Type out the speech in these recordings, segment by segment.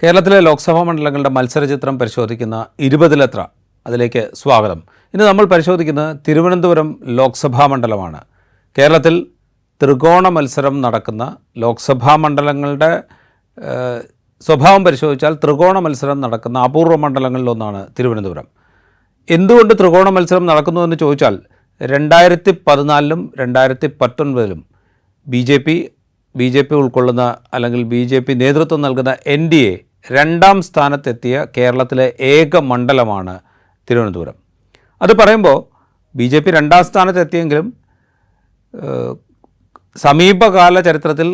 കേരളത്തിലെ ലോക്സഭാ മണ്ഡലങ്ങളുടെ മത്സരചിത്രം പരിശോധിക്കുന്ന 20ലെത്ര അതിലേക്ക് സ്വാഗതം. ഇന്ന് നമ്മൾ പരിശോധിക്കുന്നത് തിരുവനന്തപുരം ലോക്സഭാ മണ്ഡലമാണ്. കേരളത്തിൽ ത്രികോണ മത്സരം നടക്കുന്ന ലോക്സഭാ മണ്ഡലങ്ങളുടെ സ്വഭാവം പരിശോധിച്ചാൽ ത്രികോണ മത്സരം നടക്കുന്ന അപൂർവ മണ്ഡലങ്ങളിലൊന്നാണ് തിരുവനന്തപുരം. എന്തുകൊണ്ട് ത്രികോണ മത്സരം നടക്കുന്നുവെന്ന് ചോദിച്ചാൽ 2014-ലും 2019-ലും ബി ജെ പി ഉൾക്കൊള്ളുന്ന അല്ലെങ്കിൽ BJP നേതൃത്വം നൽകുന്ന NDA രണ്ടാം സ്ഥാനത്തെത്തിയ കേരളത്തിലെ ഏക മണ്ഡലമാണ് തിരുവനന്തപുരം. അത് പറയുമ്പോൾ BJP രണ്ടാം സ്ഥാനത്തെത്തിയെങ്കിലും സമീപകാല ചരിത്രത്തിൽ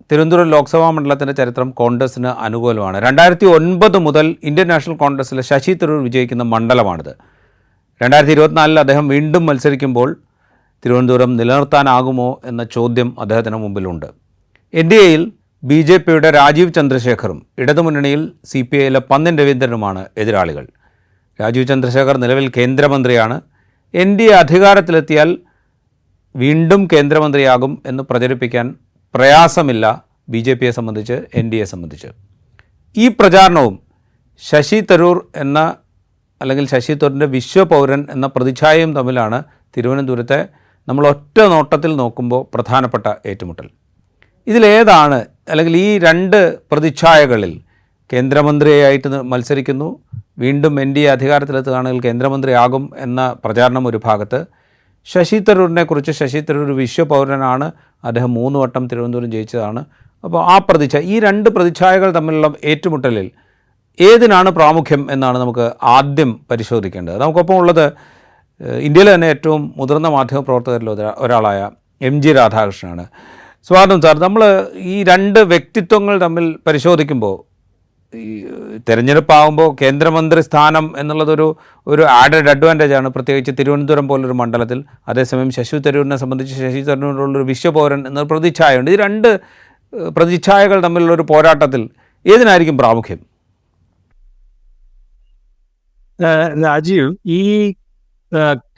തിരുവനന്തപുരം ലോക്സഭാ മണ്ഡലത്തിൻ്റെ ചരിത്രം കോൺഗ്രസിന് അനുകൂലമാണ്. 2009 മുതൽ ഇന്ത്യൻ നാഷണൽ കോൺഗ്രസ്സിലെ ശശി തരൂർ വിജയിക്കുന്ന മണ്ഡലമാണിത്. 2024 അദ്ദേഹം വീണ്ടും മത്സരിക്കുമ്പോൾ തിരുവനന്തപുരം നിലനിർത്താനാകുമോ എന്ന ചോദ്യം അദ്ദേഹത്തിന് മുമ്പിലുണ്ട്. NDAയിൽ BJPയുടെ രാജീവ് ചന്ദ്രശേഖറും ഇടതുമുന്നണിയിൽ CPIയിലെ പന്ന്യൻ രവീന്ദ്രനുമാണ് എതിരാളികൾ. രാജീവ് ചന്ദ്രശേഖർ നിലവിൽ കേന്ദ്രമന്ത്രിയാണ്. NDA അധികാരത്തിലെത്തിയാൽ വീണ്ടും കേന്ദ്രമന്ത്രിയാകും എന്ന് പ്രചരിപ്പിക്കാൻ പ്രയാസമില്ല BJPയെ സംബന്ധിച്ച്, NDAയെ സംബന്ധിച്ച്. ഈ പ്രചാരണവും ശശി തരൂർ എന്ന അല്ലെങ്കിൽ ശശി തരൂരിൻ്റെ വിശ്വപൗരൻ എന്ന പ്രതിച്ഛായയും തമ്മിലാണ് തിരുവനന്തപുരത്തെ നമ്മൾ ഒറ്റ നോട്ടത്തിൽ നോക്കുമ്പോൾ പ്രധാനപ്പെട്ട ഏറ്റുമുട്ടൽ. ഇതിലേതാണ് അല്ലെങ്കിൽ ഈ രണ്ട് പ്രതിച്ഛായകളിൽ കേന്ദ്രമന്ത്രിയായിട്ട് മത്സരിക്കുന്നു, വീണ്ടും NDA അധികാരത്തിലെത്തുകയാണെങ്കിൽ കേന്ദ്രമന്ത്രിയാകും എന്ന പ്രചാരണം ഒരു ഭാഗത്ത്, ശശി തരൂരിനെക്കുറിച്ച് ശശി തരൂർ ഒരു വിശ്വപൗരനാണ്, അദ്ദേഹം 3 വട്ടം തിരുവനന്തപുരം ജയിച്ചതാണ്. അപ്പോൾ ആ ഈ രണ്ട് പ്രതിച്ഛായകൾ തമ്മിലുള്ള ഏറ്റുമുട്ടലിൽ ഏതിനാണ് പ്രാമുഖ്യം എന്നാണ് നമുക്ക് ആദ്യം പരിശോധിക്കേണ്ടത്. നമുക്കൊപ്പം ഉള്ളത് ഇന്ത്യയിലെ തന്നെ ഏറ്റവും മുതിർന്ന മാധ്യമപ്രവർത്തകരിൽ ഒരാളായ MG രാധാകൃഷ്ണനാണ്. സ്വാഗതം സാർ. നമ്മൾ ഈ രണ്ട് വ്യക്തിത്വങ്ങൾ തമ്മിൽ പരിശോധിക്കുമ്പോൾ ഈ തിരഞ്ഞെടുപ്പാകുമ്പോൾ കേന്ദ്രമന്ത്രി സ്ഥാനം എന്നുള്ളതൊരു ആഡഡ് അഡ്വാൻറ്റേജാണ്, പ്രത്യേകിച്ച് തിരുവനന്തപുരം പോലൊരു മണ്ഡലത്തിൽ. അതേസമയം ശശി തരൂരിനെ സംബന്ധിച്ച് ശശി തരൂരിനുള്ളൊരു വിശ്വപൗരൻ എന്നൊരു പ്രതിച്ഛായയുണ്ട്. ഈ രണ്ട് പ്രതിച്ഛായകൾ തമ്മിലുള്ളൊരു പോരാട്ടത്തിൽ ഏതിനായിരിക്കും പ്രാമുഖ്യം? രാജീവ്, ഈ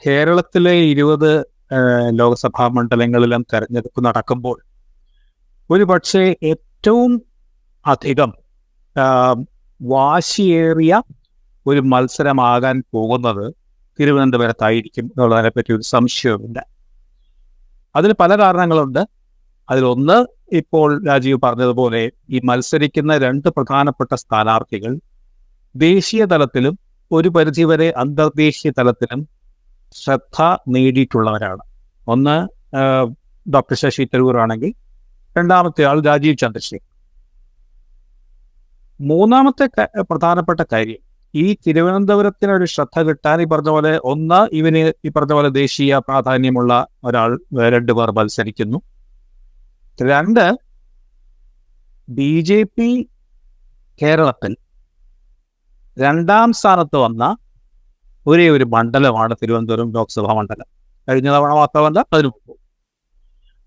കേരളത്തിലെ 20 ലോക്സഭാ മണ്ഡലങ്ങളിലും തെരഞ്ഞെടുപ്പ് നടക്കുമ്പോൾ ഒരു പക്ഷേ ഏറ്റവും അധികം വാശിയേറിയ ഒരു മത്സരമാകാൻ പോകുന്നത് തിരുവനന്തപുരത്തായിരിക്കും എന്നുള്ളതിനെപ്പറ്റി ഒരു സംശയവുമില്ല. അതിന് പല കാരണങ്ങളുണ്ട്. അതിലൊന്ന്, ഇപ്പോൾ രാജീവ് പറഞ്ഞതുപോലെ ഈ മത്സരിക്കുന്ന രണ്ട് പ്രധാനപ്പെട്ട സ്ഥാനാർത്ഥികൾ ദേശീയ തലത്തിലും ഒരു പരിധിവരെ അന്തർദേശീയ തലത്തിലും ശ്രദ്ധ നേടിയിട്ടുള്ളവരാണ്. ഒന്ന് ഡോക്ടർ ശശി തരൂർ ആണെങ്കിൽ, രണ്ടാമത്തെ ആൾ രാജീവ് ചന്ദ്രശേഖർ. മൂന്നാമത്തെ പ്രധാനപ്പെട്ട കാര്യം, ഈ തിരുവനന്തപുരത്തിന് ഒരു ശ്രദ്ധ കിട്ടാൻ ഈ പറഞ്ഞ പോലെ, ഒന്ന്, ഇവന് ഈ പറഞ്ഞ പോലെ ദേശീയ പ്രാധാന്യമുള്ള ഒരാൾ, 2 പേർ മത്സരിക്കുന്നു. 2, BJP കേരളത്തിൽ രണ്ടാം സ്ഥാനത്ത് വന്ന ഒരേ ഒരു മണ്ഡലമാണ് തിരുവനന്തപുരം ലോക്സഭാ മണ്ഡലം. കഴിഞ്ഞ തവണ മാത്രമല്ല, അതിനു മുമ്പ്.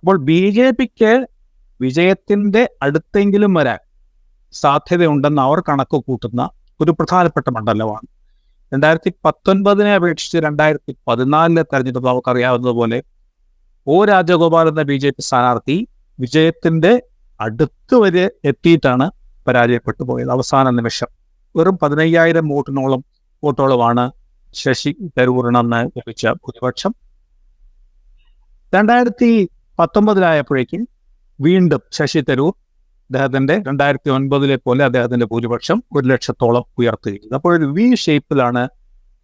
അപ്പോൾ BJPക്ക് വിജയത്തിൻ്റെ അടുത്തെങ്കിലും വരാൻ സാധ്യതയുണ്ടെന്ന് അവർ കണക്ക് കൂട്ടുന്ന ഒരു പ്രധാനപ്പെട്ട മണ്ഡലമാണ്. 2019 അപേക്ഷിച്ച് 2014 തെരഞ്ഞെടുപ്പ് നമുക്കറിയാവുന്നതുപോലെ രാജഗോപാൽ എന്ന BJP സ്ഥാനാർത്ഥി വിജയത്തിൻ്റെ അടുത്ത് വരെ എത്തിയിട്ടാണ് പരാജയപ്പെട്ടു പോയത്. അവസാന നിമിഷം വെറും 15,000 വോട്ടോളമാണ് ശശി തരൂരിനെന്ന് ലഭിച്ച ഭൂരിപക്ഷം. 2019 വീണ്ടും ശശി തരൂർ അദ്ദേഹത്തിൻ്റെ 2009 പോലെ അദ്ദേഹത്തിൻ്റെ ഭൂരിപക്ഷം 100,000 ഉയർത്തുകയും, അപ്പോൾ ഒരു V ഷേപ്പിലാണ്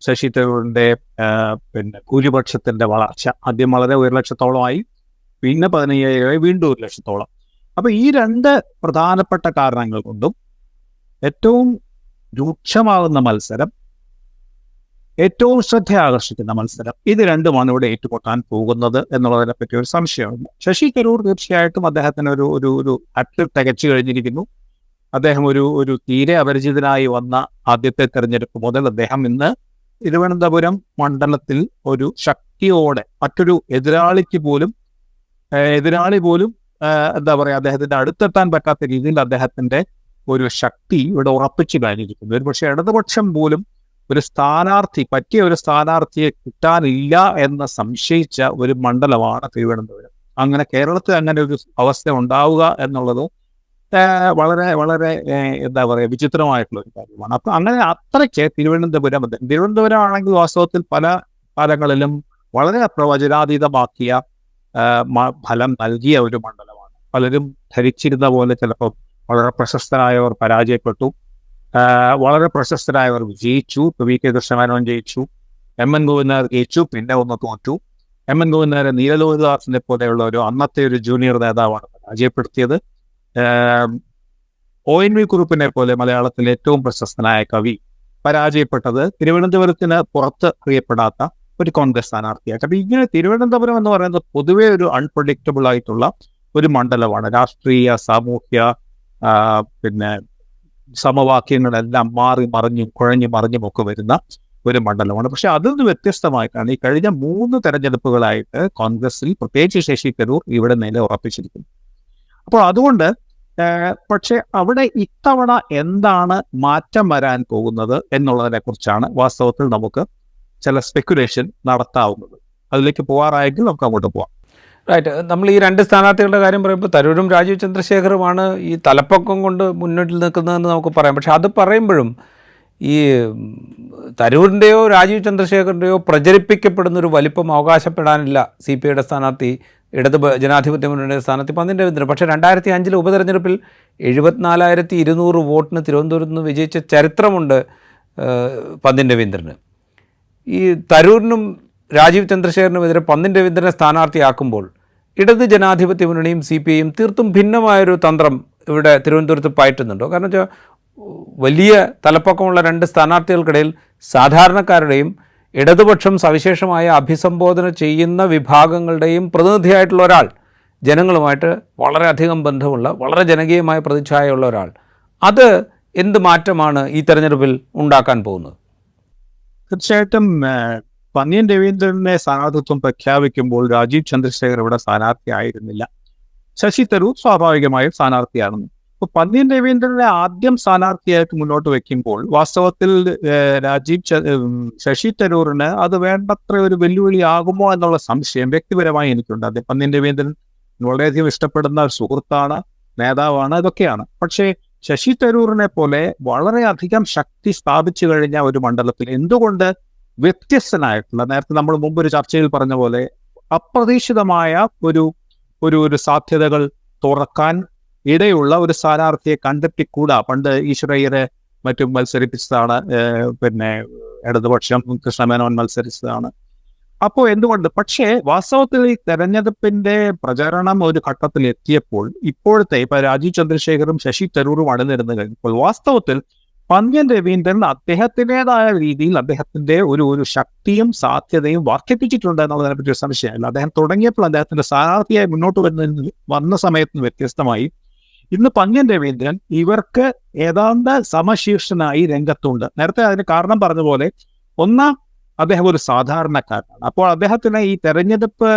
ശശി തരൂരിൻ്റെ ഭൂരിപക്ഷത്തിൻ്റെ വളർച്ച. ആദ്യം വളരെ 100,000 പിന്നെ 15,000, വീണ്ടും 100,000. അപ്പോൾ ഈ രണ്ട് പ്രധാനപ്പെട്ട കാരണങ്ങൾ കൊണ്ടും ഏറ്റവും രൂക്ഷമാകുന്ന മത്സരം, ഏറ്റവും ശ്രദ്ധ ആകർഷിക്കുന്ന മത്സരം, ഇത് രണ്ടുമാണ് ഇവിടെ ഏറ്റുമുട്ടാൻ പോകുന്നത് എന്നുള്ളതിനെ പറ്റി ഒരു സംശയമുണ്ട്. ശശി തരൂർ തീർച്ചയായിട്ടും അദ്ദേഹത്തിന് ഒരു അറ്റ് തികച്ചു കഴിഞ്ഞിരിക്കുന്നു. അദ്ദേഹം ഒരു തീരെ അപരിചിതനായി വന്ന ആദ്യത്തെ തെരഞ്ഞെടുപ്പ് മുതൽ അദ്ദേഹം ഇന്ന് തിരുവനന്തപുരം മണ്ഡലത്തിൽ ഒരു ശക്തിയോടെ മറ്റൊരു എതിരാളി പോലും എന്താ പറയുക, അദ്ദേഹത്തിന്റെ അടുത്തെത്താൻ പറ്റാത്ത രീതിയിൽ അദ്ദേഹത്തിന്റെ ഒരു ശക്തി ഇവിടെ ഉറപ്പിച്ചു കഴിഞ്ഞിരിക്കുന്നു. ഒരു പക്ഷേ ഇടതുപക്ഷം പോലും പറ്റിയ ഒരു സ്ഥാനാർത്ഥിയെ കിട്ടാനില്ല എന്ന് സംശയിച്ച ഒരു മണ്ഡലമാണ് തിരുവനന്തപുരം. അങ്ങനെ കേരളത്തിൽ അങ്ങനെ ഒരു അവസ്ഥ ഉണ്ടാവുക എന്നുള്ളത് വളരെ വളരെ എന്താ പറയുക വിചിത്രമായിട്ടുള്ള ഒരു കാര്യമാണ്. അപ്പം അങ്ങനെ അത്രയ്ക്ക് തിരുവനന്തപുരം ആണെങ്കിൽ വാസ്തവത്തിൽ പല കാലങ്ങളിലും വളരെ പ്രവചനാതീതമാക്കിയ ഫലം നൽകിയ ഒരു മണ്ഡലമാണ്. പലരും ധരിച്ചിരുന്ന പോലെ ചിലപ്പോൾ വളരെ പ്രശസ്തരായവർ പരാജയപ്പെട്ടു, വളരെ പ്രശസ്തരായവർ വിജയിച്ചു. വി കെ കൃഷ്ണമേനോൻ ജയിച്ചു, എം.എൻ. ഗോവിന്ദനായർ ജയിച്ചു, പിന്നെ ഒന്ന് തോറ്റു. എം.എൻ. ഗോവിന്ദനായർ നീലലോഹിതദാസിനെ പോലെയുള്ള ഒരു അന്നത്തെ ഒരു ജൂനിയർ നേതാവാണ് പരാജയപ്പെടുത്തിയത്. ഒ.എൻ.വി. കുറുപ്പിനെ പോലെ മലയാളത്തിലെ ഏറ്റവും പ്രശസ്തനായ കവി പരാജയപ്പെട്ടത് തിരുവനന്തപുരത്തിന് പുറത്ത് അറിയപ്പെടാത്ത ഒരു കോൺഗ്രസ് സ്ഥാനാർത്ഥിയായിട്ട്. അപ്പം ഇങ്ങനെ തിരുവനന്തപുരം എന്ന് പറയുന്നത് പൊതുവേ ഒരു അൺപ്രഡിക്റ്റബിൾ ആയിട്ടുള്ള ഒരു മണ്ഡലമാണ്. രാഷ്ട്രീയ, സാമൂഹ്യ, പിന്നെ സമവാക്യങ്ങളെല്ലാം മാറി മറിഞ്ഞും കുഴഞ്ഞു മറിഞ്ഞും ഒക്കെ വരുന്ന ഒരു മണ്ഡലമാണ്. പക്ഷെ അതിൽ നിന്ന് വ്യത്യസ്തമായിട്ടാണ് ഈ കഴിഞ്ഞ 3 തെരഞ്ഞെടുപ്പുകളായിട്ട് കോൺഗ്രസിൽ പ്രത്യേകിച്ച് ശശി തരൂർ ഇവിടെ നില ഉറപ്പിച്ചിരിക്കുന്നു. അപ്പോൾ അതുകൊണ്ട് പക്ഷെ അവിടെ ഇത്തവണ എന്താണ് മാറ്റം വരാൻ പോകുന്നത് എന്നുള്ളതിനെ കുറിച്ചാണ് വാസ്തവത്തിൽ നമുക്ക് ചില സ്പെക്കുലേഷൻ നടത്താവുന്നത്. അതിലേക്ക് പോകാറായെങ്കിൽ നമുക്ക് അങ്ങോട്ട് പോവാം. റൈറ്റ്. നമ്മൾ ഈ 2 സ്ഥാനാർത്ഥികളുടെ കാര്യം പറയുമ്പോൾ തരൂരും രാജീവ് ചന്ദ്രശേഖറുമാണ് ഈ തലപ്പൊക്കം കൊണ്ട് മുന്നിട്ട് നിൽക്കുന്നതെന്ന് നമുക്ക് പറയാം. പക്ഷെ അത് പറയുമ്പോഴും ഈ തരൂരിൻ്റെയോ രാജീവ് ചന്ദ്രശേഖറിൻ്റെയോ പ്രചരിപ്പിക്കപ്പെടുന്നൊരു വലിപ്പം അവകാശപ്പെടാനില്ല CPIയുടെ സ്ഥാനാർത്ഥി, ഇടത് ജനാധിപത്യ മുന്നണിയുടെ സ്ഥാനാർത്ഥി പന്ന്യൻ രവീന്ദ്രൻ. പക്ഷേ 2005 ഉപതെരഞ്ഞെടുപ്പിൽ 74,200 വോട്ടിന് തിരുവനന്തപുരത്ത് നിന്ന് വിജയിച്ച ചരിത്രമുണ്ട് പന്ന്യൻ രവീന്ദ്രന്. ഈ തരൂരിനും രാജീവ് ചന്ദ്രശേഖരനുമെതിരെ പന്ന്യൻ രവീന്ദ്രനെ സ്ഥാനാർത്ഥിയാക്കുമ്പോൾ ഇടത് ജനാധിപത്യ മുന്നണിയും CPIയും തീർത്തും ഭിന്നമായൊരു തന്ത്രം ഇവിടെ തിരുവനന്തപുരത്ത് പയറ്റുന്നുണ്ടോ? കാരണം വെച്ചാൽ വലിയ തലപ്പൊക്കമുള്ള 2 സ്ഥാനാർത്ഥികൾക്കിടയിൽ സാധാരണക്കാരുടെയും ഇടതുപക്ഷം സവിശേഷമായ അഭിസംബോധന ചെയ്യുന്ന വിഭാഗങ്ങളുടെയും പ്രതിനിധിയായിട്ടുള്ള ഒരാൾ, ജനങ്ങളുമായിട്ട് വളരെയധികം ബന്ധമുള്ള വളരെ ജനകീയമായ പ്രതിച്ഛായയുള്ള ഒരാൾ, അത് എന്ത് മാറ്റമാണ് ഈ തെരഞ്ഞെടുപ്പിൽ ഉണ്ടാക്കാൻ പോകുന്നത്? തീർച്ചയായിട്ടും പന്ന്യൻ രവീന്ദ്രനെ സ്ഥാനാർത്ഥിത്വം പ്രഖ്യാപിക്കുമ്പോൾ രാജീവ് ചന്ദ്രശേഖർ ഇവിടെ സ്ഥാനാർത്ഥി ആയിരുന്നില്ല. ശശി തരൂർ സ്വാഭാവികമായും സ്ഥാനാർത്ഥിയാണെന്ന്. അപ്പോൾ പന്ന്യൻ രവീന്ദ്രനെ ആദ്യം സ്ഥാനാർത്ഥിയായിട്ട് മുന്നോട്ട് വയ്ക്കുമ്പോൾ വാസ്തവത്തിൽ ശശി തരൂറിന് അത് വേണ്ടത്ര ഒരു വെല്ലുവിളി ആകുമോ എന്നുള്ള സംശയം വ്യക്തിപരമായി എനിക്കുണ്ട്. അത് പന്ന്യൻ രവീന്ദ്രൻ വളരെയധികം ഇഷ്ടപ്പെടുന്ന ഒരു സുഹൃത്താണ്, നേതാവാണ്, ഇതൊക്കെയാണ്. പക്ഷേ ശശി തരൂറിനെ പോലെ വളരെയധികം ശക്തി സ്ഥാപിച്ചു കഴിഞ്ഞ ഒരു മണ്ഡലത്തിൽ എന്തുകൊണ്ട് വ്യത്യസ്തനായിട്ടുള്ള, നേരത്തെ നമ്മൾ മുമ്പ് ഒരു ചർച്ചയിൽ പറഞ്ഞ പോലെ അപ്രതീക്ഷിതമായ ഒരു സാധ്യതകൾ തുറക്കാൻ ഇടയുള്ള ഒരു സ്ഥാനാർത്ഥിയെ കണ്ടെത്തിക്കൂടാ? പണ്ട് ഈശ്വരയ്യരെ മറ്റും മത്സരിപ്പിച്ചതാണ്, പിന്നെ ഇടതുപക്ഷം കൃഷ്ണമേനോൻ മത്സരിച്ചതാണ്. അപ്പോൾ എന്തുകൊണ്ട്? പക്ഷേ വാസ്തവത്തിൽ ഈ തെരഞ്ഞെടുപ്പിന്റെ പ്രചരണം ഒരു ഘട്ടത്തിൽ എത്തിയപ്പോൾ ഇപ്പോഴത്തെ ഇപ്പൊ രാജീവ് ചന്ദ്രശേഖറും ശശി തരൂറും അണിനിരന്ന് കഴിഞ്ഞപ്പോൾ വാസ്തവത്തിൽ പന്ന്യൻ രവീന്ദ്രൻ അദ്ദേഹത്തിൻ്റെതായ രീതിയിൽ അദ്ദേഹത്തിന്റെ ഒരു ശക്തിയും സാധ്യതയും വർദ്ധിപ്പിച്ചിട്ടുണ്ട് എന്നുള്ളതിനെ പറ്റി ഒരു സംശയമില്ല. അദ്ദേഹം തുടങ്ങിയപ്പോൾ അദ്ദേഹത്തിന്റെ സ്ഥാനാർത്ഥിയായി മുന്നോട്ട് വന്ന സമയത്തിന് വ്യത്യസ്തമായി ഇന്ന് പന്ന്യൻ രവീന്ദ്രൻ ഇവർക്ക് ഏതാണ്ട് സമശീർഷനായി രംഗത്തുണ്ട്. നേരത്തെ അതിന് കാരണം പറഞ്ഞ പോലെ ഒന്നാം അദ്ദേഹം ഒരു സാധാരണക്കാരനാണ്. അപ്പോൾ അദ്ദേഹത്തിന് ഈ തെരഞ്ഞെടുപ്പ്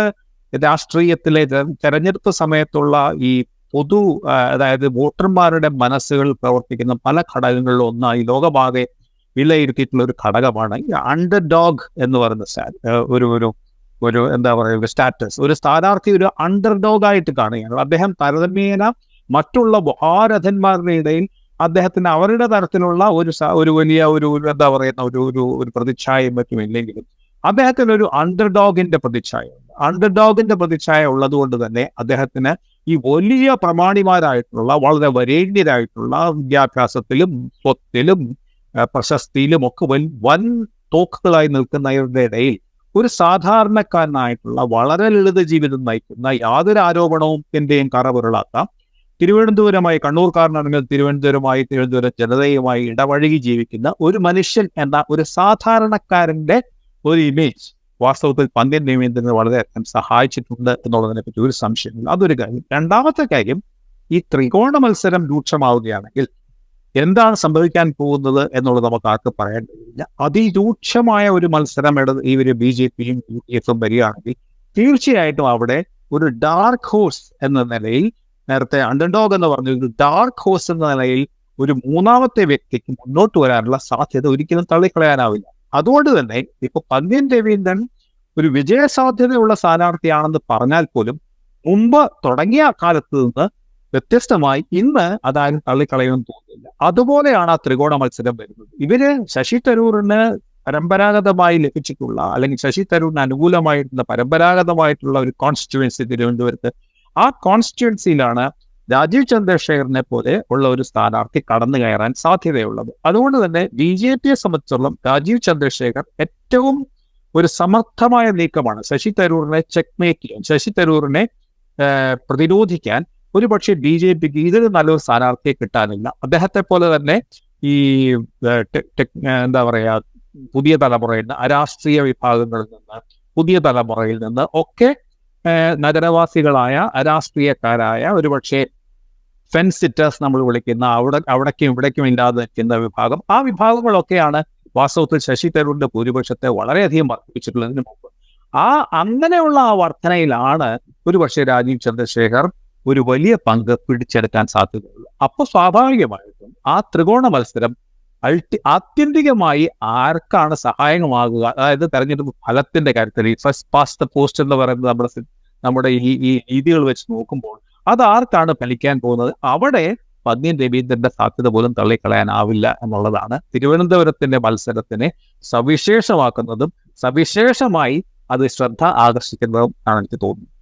രാഷ്ട്രീയത്തിലെ തെരഞ്ഞെടുപ്പ് സമയത്തുള്ള ഈ അതായത് വോട്ടർമാരുടെ മനസ്സുകളിൽ പ്രവർത്തിക്കുന്ന പല ഘടകങ്ങളിലും ഒന്നായി ലോകമാകെ വിലയിരുത്തിയിട്ടുള്ള ഒരു ഘടകമാണ് ഈ അണ്ടർ ഡോഗ് എന്ന് പറയുന്ന ഒരു എന്താ പറയുക സ്റ്റാറ്റസ്. ഒരു സ്ഥാനാർത്ഥി ഒരു അണ്ടർ ഡോഗ് ആയിട്ട് കാണുകയാണ്. അദ്ദേഹം താരതമ്യേന മറ്റുള്ള മഹാരഥന്മാരുടെ ഇടയിൽ അദ്ദേഹത്തിന് അവരുടെ തരത്തിലുള്ള ഒരു വലിയ എന്താ പറയുന്ന ഒരു പ്രതിച്ഛായയും മറ്റും ഇല്ലെങ്കിലും അദ്ദേഹത്തിന് ഒരു അണ്ടർഡോഗിന്റെ പ്രതിച്ഛായയുണ്ട്. അണ്ടർഡോഗിന്റെ പ്രതിച്ഛായ ഉള്ളത് കൊണ്ട് തന്നെ അദ്ദേഹത്തിന് ഈ വലിയ പ്രമാണിമാരായിട്ടുള്ള വളരെ വരേണ്യരായിട്ടുള്ള വിദ്യാഭ്യാസത്തിലും സ്വത്തിലും പ്രശസ്തിയിലും ഒക്കെ വൻ തോക്കുകളായി നിൽക്കുന്നവരുടെ ഇടയിൽ ഒരു സാധാരണക്കാരനായിട്ടുള്ള വളരെ ലളിത ജീവിതം നയിക്കുന്ന യാതൊരു ആരോപണത്തിന്റെയും കറപുരളാത്ത തിരുവനന്തപുരമായി കണ്ണൂർക്കാരനാണെങ്കിൽ തിരുവനന്തപുരം ജനതയുമായി ഇടപഴകി ജീവിക്കുന്ന ഒരു മനുഷ്യൻ എന്ന ഒരു സാധാരണക്കാരന്റെ ഒരു ഇമേജ് വാസ്തവത്തിൽ പന്ന്യൻ രവീന്ദ്രനെ വളരെയധികം സഹായിച്ചിട്ടുണ്ട് എന്നുള്ളതിനെ പറ്റി ഒരു സംശയമില്ല. അതൊരു കാര്യം. രണ്ടാമത്തെ കാര്യം, ഈ ത്രികോണ മത്സരം രൂക്ഷമാവുകയാണെങ്കിൽ എന്താണ് സംഭവിക്കാൻ പോകുന്നത് എന്നുള്ളത് നമുക്ക് ആർക്ക് പറയാൻ കഴിയില്ല. അതിരൂക്ഷമായ ഒരു മത്സരം ഇവര് BJPയും UDFും വരികയാണെങ്കിൽ തീർച്ചയായിട്ടും അവിടെ ഒരു ഡാർക്ക് ഹോഴ്സ് എന്ന നിലയിൽ, നേരത്തെ അണ്ടർഡോഗ് എന്ന് പറഞ്ഞ ഒരു ഡാർക്ക് ഹോഴ്സ് എന്ന നിലയിൽ ഒരു മൂന്നാമത്തെ വ്യക്തിക്ക് മുന്നോട്ട് വരാനുള്ള സാധ്യത ഒരിക്കലും തള്ളിക്കളയാനാവില്ല. അതുകൊണ്ട് തന്നെ ഇപ്പൊ പന്ന്യൻ രവീന്ദ്രൻ ഒരു വിജയ സാധ്യതയുള്ള സ്ഥാനാർത്ഥിയാണെന്ന് പറഞ്ഞാൽ പോലും മുമ്പ് തുടങ്ങിയ കാലത്ത് നിന്ന് വ്യത്യസ്തമായി ഇന്ന് അതാരും തള്ളിക്കളയുമെന്ന് തോന്നുന്നില്ല. അതുപോലെയാണ് ആ ത്രികോണ മത്സരം വരുന്നത്. ഇവര് ശശി തരൂരിന് പരമ്പരാഗതമായി ലഭിച്ചിട്ടുള്ള, അല്ലെങ്കിൽ ശശി തരൂരിന് അനുകൂലമായിട്ടുള്ള പരമ്പരാഗതമായിട്ടുള്ള ഒരു കോൺസ്റ്റിറ്റ്യുവൻസി തിരുവനന്തപുരത്ത്, ആ കോൺസ്റ്റിറ്റ്യുവൻസിയിലാണ് രാജീവ് ചന്ദ്രശേഖരനെ പോലെ ഉള്ള ഒരു സ്ഥാനാർത്ഥി കടന്നു കയറാൻ സാധ്യതയുള്ളത്. അതുകൊണ്ട് തന്നെ BJP സംബന്ധിച്ചിടത്തോളം രാജീവ് ചന്ദ്രശേഖർ ഏറ്റവും ഒരു സമർത്ഥമായ നീക്കമാണ് ശശി തരൂരിനെ ചെക്ക്മേറ്റ് ചെയ്യാൻ, ശശി തരൂരിനെ പ്രതിരോധിക്കാൻ. ഒരുപക്ഷെ BJPക്ക് ഇതിന് നല്ലൊരു സ്ഥാനാർത്ഥിയെ കിട്ടാനില്ല. അദ്ദേഹത്തെ പോലെ തന്നെ ഈ എന്താ പറയാ, പുതിയ തലമുറയിൽ നിന്ന്, അരാഷ്ട്രീയ വിഭാഗങ്ങളിൽ നിന്ന്, പുതിയ തലമുറയിൽ നിന്ന് ഒക്കെ നഗരവാസികളായ അരാഷ്ട്രീയക്കാരായ, ഒരുപക്ഷെ ഫെൻസ് സിറ്റേഴ്സ് നമ്മൾ വിളിക്കുന്ന, അവിടേക്കും ഇവിടേക്കും ഇല്ലാതെ നിൽക്കുന്ന വിഭാഗം, ആ വിഭാഗങ്ങളൊക്കെയാണ് വാസ്തവത്തിൽ ശശി തരൂരിന്റെ ഭൂരിപക്ഷത്തെ വളരെയധികം വർദ്ധിപ്പിച്ചിട്ടുള്ളതിന് മുമ്പ്. അങ്ങനെയുള്ള ആ വർധനയിലാണ് ഒരുപക്ഷെ രാജീവ് ചന്ദ്രശേഖർ ഒരു വലിയ പങ്ക് പിടിച്ചെടുക്കാൻ സാധ്യതയുള്ളൂ. അപ്പോൾ സ്വാഭാവികമായിട്ടും ആ ത്രികോണ മത്സരം ആത്യന്തികമായി ആർക്കാണ് സഹായകമാകുക, അതായത് തെരഞ്ഞെടുപ്പ് ഫലത്തിന്റെ കാര്യത്തിൽ ഈ ഫസ്റ്റ് പാസ്റ്റ് ദ പോസ്റ്റ് എന്ന് പറയുന്നത് നമ്മുടെ ഈ രീതികൾ വെച്ച് നോക്കുമ്പോൾ അത് ആർക്കാണ് ഫലിക്കാൻ പോകുന്നത്, അവിടെ പന്ന്യൻ രവീന്ദ്രന്റെ സാധ്യത പോലും തള്ളിക്കളയാനാവില്ല എന്നുള്ളതാണ് തിരുവനന്തപുരത്തിന്റെ മത്സരത്തിനെ സവിശേഷമാക്കുന്നതും സവിശേഷമായി അത് ശ്രദ്ധ ആകർഷിക്കുന്നതും ആണ് എനിക്ക് തോന്നുന്നത്.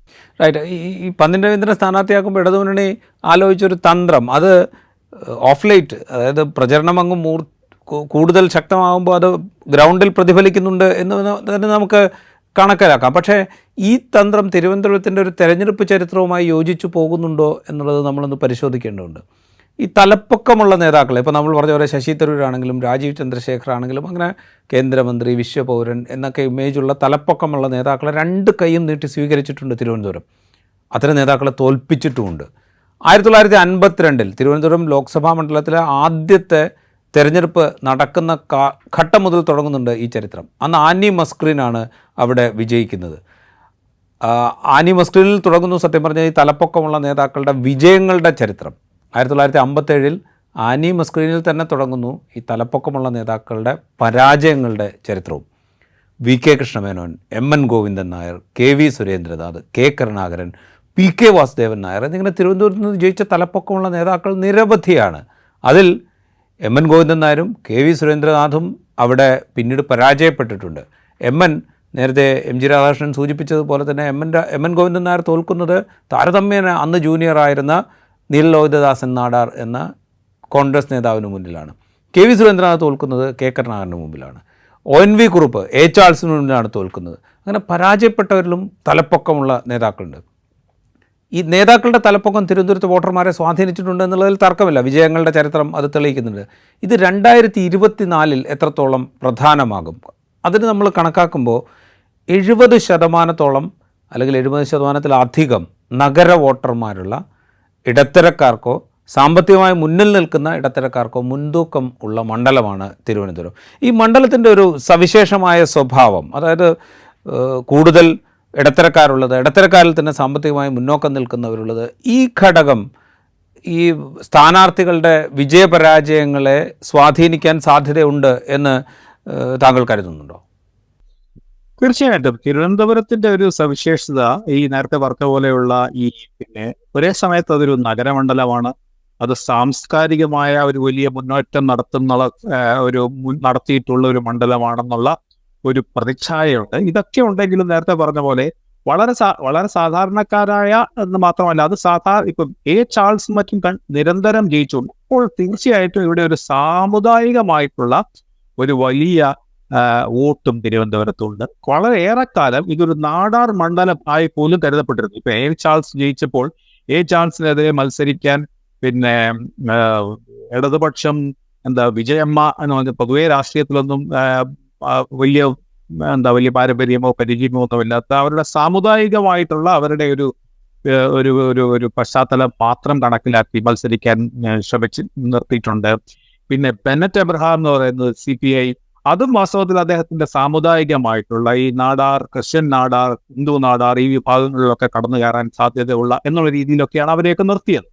റൈറ്റ്. ഈ പന്ന്യൻ രവീന്ദ്രനെ സ്ഥാനാർത്ഥിയാക്കുമ്പോൾ ഇടതുമുന്നണി ആലോചിച്ചൊരു തന്ത്രം, അത് ഓഫ് ലൈറ്റ്, അതായത് പ്രചരണം അങ്ങ് കൂടുതൽ ശക്തമാകുമ്പോൾ അത് ഗ്രൗണ്ടിൽ പ്രതിഫലിക്കുന്നുണ്ട് എന്ന് തന്നെ നമുക്ക് കണക്കിലാക്കാം. പക്ഷേ ഈ തന്ത്രം തിരുവനന്തപുരത്തിൻ്റെ ഒരു തെരഞ്ഞെടുപ്പ് ചരിത്രവുമായി യോജിച്ചു പോകുന്നുണ്ടോ എന്നുള്ളത് നമ്മളൊന്ന് പരിശോധിക്കേണ്ടതുണ്ട്. ഈ തലപ്പൊക്കമുള്ള നേതാക്കളെ, ഇപ്പോൾ നമ്മൾ പറഞ്ഞ പോലെ ശശി തരൂരാണെങ്കിലും രാജീവ് ചന്ദ്രശേഖർ ആണെങ്കിലും, അങ്ങനെ കേന്ദ്രമന്ത്രി, വിശ്വപൗരൻ എന്നൊക്കെ ഇമേജുള്ള തലപ്പൊക്കമുള്ള നേതാക്കളെ രണ്ട് കൈയും നീട്ടി സ്വീകരിച്ചിട്ടുണ്ട് തിരുവനന്തപുരം. അത്തരം നേതാക്കളെ തോൽപ്പിച്ചിട്ടുമുണ്ട്. 1952 തിരുവനന്തപുരം ലോക്സഭാ മണ്ഡലത്തിലെ ആദ്യത്തെ തെരഞ്ഞെടുപ്പ് നടക്കുന്ന ഘട്ടം മുതൽ തുടങ്ങുന്നുണ്ട് ഈ ചരിത്രം. അന്ന് ആനി മസ്ക്രീനാണ് അവിടെ വിജയിക്കുന്നത്. ആനി മസ്ക്രീനിൽ തുടങ്ങുന്നു സത്യം പറഞ്ഞാൽ ഈ തലപ്പൊക്കമുള്ള നേതാക്കളുടെ വിജയങ്ങളുടെ ചരിത്രം. 1957 ആനി മസ്ക്രീനിൽ തന്നെ തുടങ്ങുന്നു ഈ തലപ്പൊക്കമുള്ള നേതാക്കളുടെ പരാജയങ്ങളുടെ ചരിത്രവും. VK Krishna Menon, MN Govindan Nair, KV Surendranath, K Karunakaran, PK Vasudevan Nair എന്നിങ്ങനെ തിരുവനന്തപുരത്ത് നിന്ന് ജയിച്ച തലപ്പൊക്കമുള്ള നേതാക്കൾ നിരവധിയാണ്. അതിൽ MN ഗോവിന്ദൻ നായരും KV സുരേന്ദ്രനാഥും അവിടെ പിന്നീട് പരാജയപ്പെട്ടിട്ടുണ്ട്. MN നേരത്തെ MG രാധാകൃഷ്ണൻ സൂചിപ്പിച്ചതുപോലെ തന്നെ MN ഗോവിന്ദൻ നായർ തോൽക്കുന്നത് താരതമ്യേന അന്ന് ജൂനിയറായിരുന്ന നീലലോഹിതദാസൻ നാടാർ എന്ന കോൺഗ്രസ് നേതാവിന് മുന്നിലാണ്. KV സുരേന്ദ്രനാഥ് തോൽക്കുന്നത് K കരുണാകരന് മുമ്പിലാണ്. ONV കുറുപ്പ് A ചാൾസിന് മുന്നിലാണ് തോൽക്കുന്നത്. അങ്ങനെ പരാജയപ്പെട്ടവരിലും തലപ്പൊക്കമുള്ള നേതാക്കളുണ്ട്. ഈ നേതാക്കളുടെ തലപ്പൊക്കം തിരുവനന്തപുരത്ത് വോട്ടർമാരെ സ്വാധീനിച്ചിട്ടുണ്ട് എന്നുള്ളതിൽ തർക്കമില്ല. വിജയങ്ങളുടെ ചരിത്രം അത് തെളിയിക്കുന്നുണ്ട്. ഇത് 2024 എത്രത്തോളം പ്രധാനമാകും? അതിന് നമ്മൾ കണക്കാക്കുമ്പോൾ 70% അല്ലെങ്കിൽ 70%-ലധികം നഗര വോട്ടർമാരുള്ള ഇടത്തരക്കാർക്കോ സാമ്പത്തികമായി മുന്നിൽ നിൽക്കുന്ന ഇടത്തരക്കാർക്കോ മുൻതൂക്കം ഉള്ള മണ്ഡലമാണ് തിരുവനന്തപുരം. ഈ മണ്ഡലത്തിൻ്റെ ഒരു സവിശേഷമായ സ്വഭാവം, അതായത് കൂടുതൽ ഇടത്തരക്കാരിൽ തന്നെ സാമ്പത്തികമായി മുന്നോക്കം നിൽക്കുന്നവരുള്ളത്, ഈ ഘടകം ഈ സ്ഥാനാർത്ഥികളുടെ വിജയപരാജയങ്ങളെ സ്വാധീനിക്കാൻ സാധ്യതയുണ്ട് എന്ന് താങ്കൾ കരുതുന്നുണ്ടോ? തീർച്ചയായിട്ടും തിരുവനന്തപുരത്തിന്റെ ഒരു സവിശേഷത ഈ നേരത്തെ പറഞ്ഞ പോലെയുള്ള ഈ ഒരേ സമയത്ത് അതൊരു നഗരമണ്ഡലമാണ്, അത് സാംസ്കാരികമായ ഒരു വലിയ മുന്നേറ്റം നടത്തിയിട്ടുള്ള ഒരു മണ്ഡലമാണെന്നുള്ള ഒരു പ്രതിച്ഛായയുണ്ട്. ഇതൊക്കെ ഉണ്ടെങ്കിലും നേരത്തെ പറഞ്ഞ പോലെ വളരെ സാധാരണക്കാരായ എന്ന് മാത്രമല്ല, അത് ഇപ്പം A ചാൾസും മറ്റും നിരന്തരം ജയിച്ചുള്ളൂ. അപ്പോൾ തീർച്ചയായിട്ടും ഇവിടെ ഒരു സാമുദായികമായിട്ടുള്ള ഒരു വലിയ വോട്ടും തിരുവനന്തപുരത്തുണ്ട്. വളരെ ഏറെക്കാലം ഇതൊരു നാടാർ മണ്ഡലം ആയി പോലും കരുതപ്പെട്ടിരുന്നു. ഇപ്പൊ A ചാൾസ് ജയിച്ചപ്പോൾ A ചാൾസിനെതിരെ മത്സരിക്കാൻ ഇടതുപക്ഷം വിജയമ്മ എന്ന് പറഞ്ഞ പൊതുവെ രാഷ്ട്രീയത്തിലൊന്നും വലിയ പാരമ്പര്യമോ പരിചയമോ ഒന്നും ഇല്ലാത്ത അവരുടെ സാമുദായികമായിട്ടുള്ള അവരുടെ ഒരു പശ്ചാത്തലം മാത്രം കണക്കിലാക്കി മത്സരിക്കാൻ ശ്രമിച്ച് നിർത്തിയിട്ടുണ്ട്. പിന്നെ ബെനറ്റ് എബ്രഹാം എന്ന് പറയുന്നത് CPI, അതും വാസ്തവത്തിൽ അദ്ദേഹത്തിന്റെ സാമുദായികമായിട്ടുള്ള ഈ നാടാർ, ക്രിസ്ത്യൻ നാടാർ, ഹിന്ദു നാടാർ, ഈ വിഭാഗങ്ങളിലൊക്കെ കടന്നു കയറാൻ സാധ്യതയുള്ള എന്നുള്ള രീതിയിലൊക്കെയാണ് അവരെയൊക്കെ നിർത്തിയത്.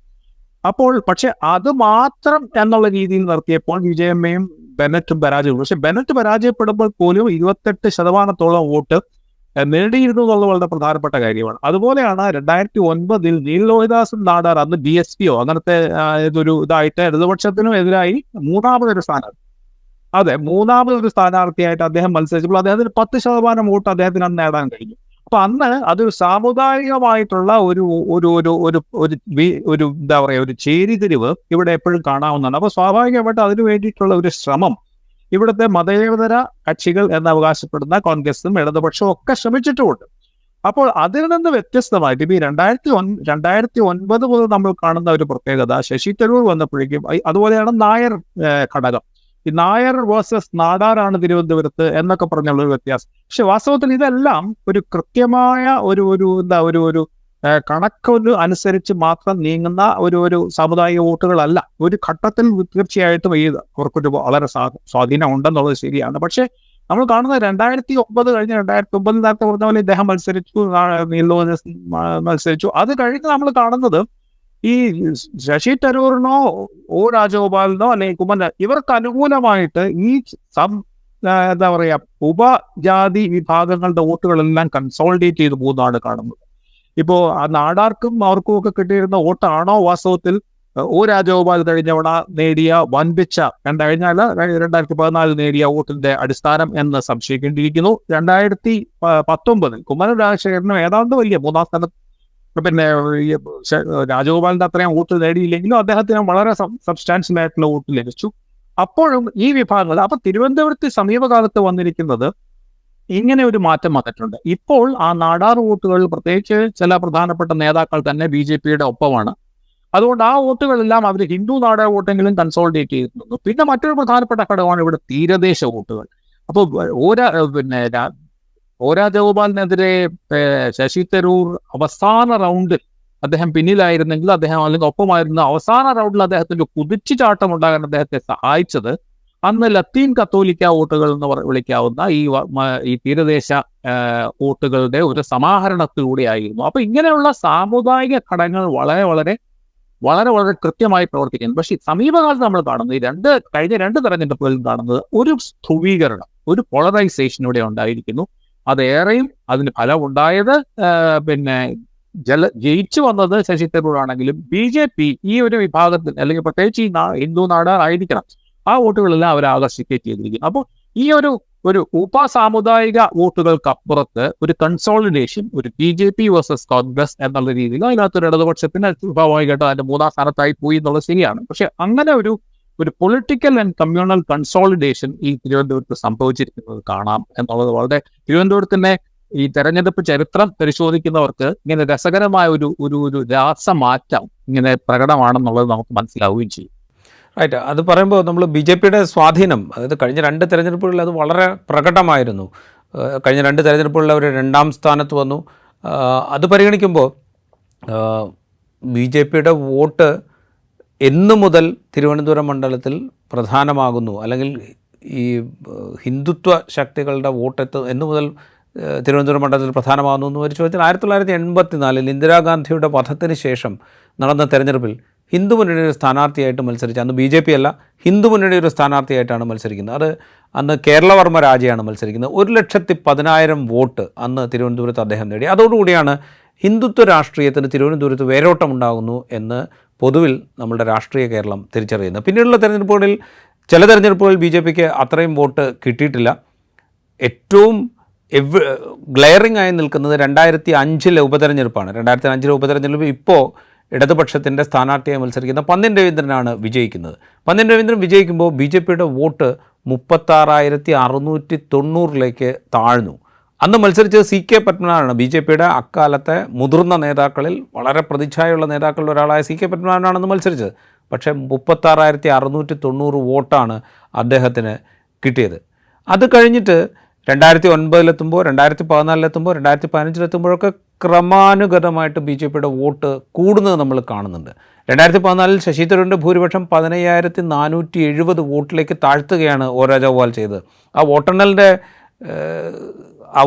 അപ്പോൾ പക്ഷെ അത് മാത്രം എന്നുള്ള രീതിയിൽ നിർത്തിയപ്പോൾ വിജയമ്മയും ബെനറ്റും പരാജയപ്പെട്ടു. പക്ഷെ ബെനറ്റ് പരാജയപ്പെടുമ്പോൾ പോലും 28% വോട്ട് നേടിയിരുന്നു എന്നുള്ളത് വളരെ പ്രധാനപ്പെട്ട കാര്യമാണ്. അതുപോലെയാണ് 2009 നീൽ ലോഹിദാസ് നാടാർ, അന്ന് BSPയോ അങ്ങനത്തെ ഇതൊരു ഇതായിട്ട് ഇടതുപക്ഷത്തിനും എതിരായി മൂന്നാമതൊരു സ്ഥാനാർത്ഥിയായിട്ട് അദ്ദേഹം മത്സരിച്ചപ്പോൾ അദ്ദേഹത്തിന് 10% വോട്ട് അദ്ദേഹത്തിന് അന്ന് നേടാൻ കഴിഞ്ഞു. അപ്പൊ അന്ന് അതൊരു സാമുദായികമായിട്ടുള്ള ഒരു ഒരു ഒരു ഒരു ഒരു ഒരു എന്താ പറയുക, ഒരു ചേരിതിരിവ് ഇവിടെ എപ്പോഴും കാണാവുന്നതാണ്. അപ്പൊ സ്വാഭാവികമായിട്ട് അതിനു വേണ്ടിയിട്ടുള്ള ഒരു ശ്രമം ഇവിടുത്തെ മതേതര കക്ഷികൾ എന്ന് അവകാശപ്പെടുന്ന കോൺഗ്രസും ഇടതുപക്ഷവും ഒക്കെ ശ്രമിച്ചിട്ടുമുണ്ട്. അപ്പോൾ അതിൽ നിന്ന് വ്യത്യസ്തമായിട്ട് ഇപ്പൊ ഈ 2009 മുതൽ നമ്മൾ കാണുന്ന ഒരു പ്രത്യേകത, ശശി തരൂർ വന്നപ്പോഴേക്കും അതുപോലെയാണ് നായർ ഘടകം. ഈ നായർ വേഴ്സസ് നാടാറാണ് തിരുവനന്തപുരത്ത് എന്നൊക്കെ പറഞ്ഞുള്ള ഒരു വ്യത്യാസം. പക്ഷെ വാസ്തവത്തിൽ ഇതെല്ലാം ഒരു കൃത്യമായ ഒരു കണക്കൊരു അനുസരിച്ച് മാത്രം നീങ്ങുന്ന ഒരു സാമുദായിക വോട്ടുകളല്ല. ഒരു ഘട്ടത്തിൽ തീർച്ചയായിട്ടും അവർക്കൊരു വളരെ സ്വാധീനം ഉണ്ടെന്നുള്ളത് ശരിയാണ്. പക്ഷെ നമ്മൾ കാണുന്നത് 2009 കഴിഞ്ഞ് 2009 നേരത്തെ പറഞ്ഞ പോലെ ഇദ്ദേഹം മത്സരിച്ചു. അത് കഴിഞ്ഞ് നമ്മൾ കാണുന്നത് ഈ ശശി തരൂറിനോ രാജഗോപാലിനോ അല്ലെങ്കിൽ കുമ്മന ഇവർക്ക് അനുകൂലമായിട്ട് ഈ എന്താ പറയാ ഉപജാതി വിഭാഗങ്ങളുടെ വോട്ടുകളെല്ലാം കൺസോളിഡേറ്റ് ചെയ്ത് പോകുന്നതാണ് കാണുന്നത്. ഇപ്പോ ആ നാടാർക്കും അവർക്കും ഒക്കെ കിട്ടിയിരുന്ന വോട്ടാണോ വാസ്തവത്തിൽ രാജഗോപാൽ കഴിഞ്ഞവണ നേടിയ വൻപിച്ച 2014 നേടിയ വോട്ടിന്റെ അടിസ്ഥാനം എന്ന് സംശയിക്കേണ്ടിയിരിക്കുന്നു. 2019 കുമ്മനം രാജശേഖരനും ഏതാണ്ട് വലിയ മൂന്നാം സ്ഥാനത്ത്, പിന്നെ രാജഗോപാലിന്റെ അത്രയും വോട്ട് നേടിയില്ലെങ്കിലും അദ്ദേഹത്തിന് വളരെ സബ്സ്റ്റാൻഷ്യൽ ആയിട്ടുള്ള വോട്ട് ലഭിച്ചു. അപ്പോഴും ഈ വിഭാഗങ്ങൾ, അപ്പൊ തിരുവനന്തപുരത്ത് സമീപകാലത്ത് വന്നിരിക്കുന്നത് ഇങ്ങനെ ഒരു മാറ്റം വന്നിട്ടുണ്ട്. ഇപ്പോൾ ആ നാടാർ വോട്ടുകൾ, പ്രത്യേകിച്ച് ചില പ്രധാനപ്പെട്ട നേതാക്കൾ തന്നെ BJPയുടെ ഒപ്പമാണ്. അതുകൊണ്ട് ആ വോട്ടുകളെല്ലാം അവർ ഹിന്ദു നാടാർ വോട്ടെങ്കിലും കൺസോളിഡേറ്റ് ചെയ്തിട്ടുണ്ട്. പിന്നെ മറ്റൊരു പ്രധാനപ്പെട്ട ഘടകമാണ് ഇവിടെ തീരദേശ വോട്ടുകൾ. അപ്പോൾ രാജഗോപാലിനെതിരെ ശശി തരൂർ അവസാന റൗണ്ടിൽ അദ്ദേഹം പിന്നിലായിരുന്നെങ്കിൽ, അല്ലെങ്കിൽ ഒപ്പമായിരുന്ന അവസാന റൗണ്ടിൽ അദ്ദേഹത്തിന്റെ കുതിച്ചുചാട്ടം ഉണ്ടാകാൻ അദ്ദേഹത്തെ സഹായിച്ചത് അന്ന് ലത്തീൻ കത്തോലിക്ക വോട്ടുകൾ എന്ന് വിളിക്കാവുന്ന ഈ തീരദേശ വോട്ടുകളുടെ ഒരു സമാഹരണത്തിലൂടെയായിരുന്നു. അപ്പൊ ഇങ്ങനെയുള്ള സാമുദായിക ഘടകങ്ങൾ വളരെ വളരെ വളരെ വളരെ കൃത്യമായി പ്രവർത്തിക്കുന്നു. പക്ഷേ സമീപകാലത്ത് നമ്മൾ കാണുന്നത് കഴിഞ്ഞ രണ്ട് തെരഞ്ഞെടുപ്പുകളിൽ കാണുന്നത് ഒരു ധ്രുവീകരണം, ഒരു പോളറൈസേഷൻ ഇവിടെ ഉണ്ടായിരിക്കുന്നു. അതേറെയും അതിന് ഫലമുണ്ടായത് ജയിച്ചു വന്നത് ശശി തരൂർ ആണെങ്കിലും BJP ഈ ഒരു വിഭാഗത്തിൽ, അല്ലെങ്കിൽ പ്രത്യേകിച്ച് ഈ ഹിന്ദു നാടാർ ആയിരിക്കണം, ആ വോട്ടുകളെല്ലാം അവർ ആകർഷിക്കുകയും ചെയ്തിരിക്കുന്നു. അപ്പോൾ ഈ ഒരു ഉപസാമുദായിക വോട്ടുകൾക്കപ്പുറത്ത് ഒരു കൺസോളിഡേഷൻ, ഒരു BJP വേഴ്സസ് കോൺഗ്രസ് എന്നുള്ള രീതിയിൽ അതിനകത്തൊരു ഇടതുപക്ഷത്തിന് സ്വാഭാവികമായിട്ട് അതിന്റെ മൂന്നാം സ്ഥാനത്തായി പോയി എന്നുള്ളത് ശരിയാണ്. പക്ഷെ അങ്ങനെ ഒരു പൊളിറ്റിക്കൽ ആൻഡ് കമ്മ്യൂണൽ കൺസോളിഡേഷൻ ഈ തിരുവനന്തപുരത്ത് സംഭവിച്ചിരിക്കുന്നത് കാണാം എന്നുള്ളത് വളരെ, തിരുവനന്തപുരത്തിന്റെ ഈ തെരഞ്ഞെടുപ്പ് ചരിത്രം പരിശോധിക്കുന്നവർക്ക് ഇങ്ങനെ രസകരമായ ഒരു രാസമാറ്റം ഇങ്ങനെ പ്രകടമാണെന്നുള്ളത് നമുക്ക് മനസ്സിലാവുകയും ചെയ്യും. റൈറ്റ്. അത് പറയുമ്പോൾ നമ്മൾ BJPയുടെ സ്വാധീനം, അതായത് കഴിഞ്ഞ രണ്ട് തെരഞ്ഞെടുപ്പുകളിൽ അത് വളരെ പ്രകടമായിരുന്നു. കഴിഞ്ഞ രണ്ട് തെരഞ്ഞെടുപ്പുകളിൽ അവർ 2ാം സ്ഥാനത്ത് വന്നു. അത് പരിഗണിക്കുമ്പോൾ BJPയുടെ വോട്ട് എന്നു മുതൽ തിരുവനന്തപുരം മണ്ഡലത്തിൽ പ്രധാനമാകുന്നു, അല്ലെങ്കിൽ ഈ ഹിന്ദുത്വ ശക്തികളുടെ വോട്ട് എന്നു മുതൽ തിരുവനന്തപുരം മണ്ഡലത്തിൽ പ്രധാനമാകുന്നു എന്ന് ഒരു ചോദ്യത്തിൽ 1984 ഇന്ദിരാഗാന്ധിയുടെ വധത്തിന് ശേഷം നടന്ന തെരഞ്ഞെടുപ്പിൽ ഹിന്ദു മുന്നണി ഒരു സ്ഥാനാർത്ഥിയായിട്ട് മത്സരിച്ച, അന്ന് BJP അല്ല, ഹിന്ദു മുന്നണി ഒരു സ്ഥാനാർത്ഥിയായിട്ടാണ് മത്സരിക്കുന്നത്. അത് അന്ന് കേരളവർമ്മ രാജയാണ് മത്സരിക്കുന്നത്. 1,10,000 വോട്ട് അന്ന് തിരുവനന്തപുരത്ത് അദ്ദേഹം നേടി. അതോടുകൂടിയാണ് ഹിന്ദുത്വ രാഷ്ട്രീയത്തിന് തിരുവനന്തപുരത്ത് വേരോട്ടമുണ്ടാകുന്നു എന്ന് പൊതുവിൽ നമ്മുടെ രാഷ്ട്രീയ കേരളം തിരിച്ചറിയുന്നത്. പിന്നീടുള്ള തെരഞ്ഞെടുപ്പുകളിൽ ചില തെരഞ്ഞെടുപ്പുകളിൽ BJPക്ക് അത്രയും വോട്ട് കിട്ടിയിട്ടില്ല. ഏറ്റവും ഗ്ലെയറിംഗ് ആയി നിൽക്കുന്നത് 2005 ഉപതെരഞ്ഞെടുപ്പാണ്. 2005 ഉപതെരഞ്ഞെടുപ്പ് ഇപ്പോൾ ഇടതുപക്ഷത്തിൻ്റെ സ്ഥാനാർത്ഥിയായി മത്സരിക്കുന്ന പന്ന്യൻ രവീന്ദ്രനാണ് വിജയിക്കുന്നത്. പന്ന്യൻ രവീന്ദ്രൻ വിജയിക്കുമ്പോൾ BJPയുടെ വോട്ട് 36,690 താഴ്ന്നു. അന്ന് മത്സരിച്ചത് CK പത്മനാഭനാണ്. BJPയുടെ അക്കാലത്തെ മുതിർന്ന നേതാക്കളിൽ വളരെ പ്രതിച്ഛായുള്ള നേതാക്കളിൽ ഒരാളായ CK പത്മനാഭനാണെന്ന് മത്സരിച്ചത്. പക്ഷേ 36,690 വോട്ടാണ് അദ്ദേഹത്തിന് കിട്ടിയത്. അത് കഴിഞ്ഞിട്ട് 2009 2014 2015 ക്രമാനുഗതമായിട്ട് BJPയുടെ വോട്ട് കൂടുന്നത് നമ്മൾ കാണുന്നുണ്ട്. 2014 ശശി തരൂരിൻ്റെ ഭൂരിപക്ഷം 15,470 വോട്ടിലേക്ക് താഴ്ത്തുകയാണ് രാജഗോപാൽ ചെയ്തത്. ആ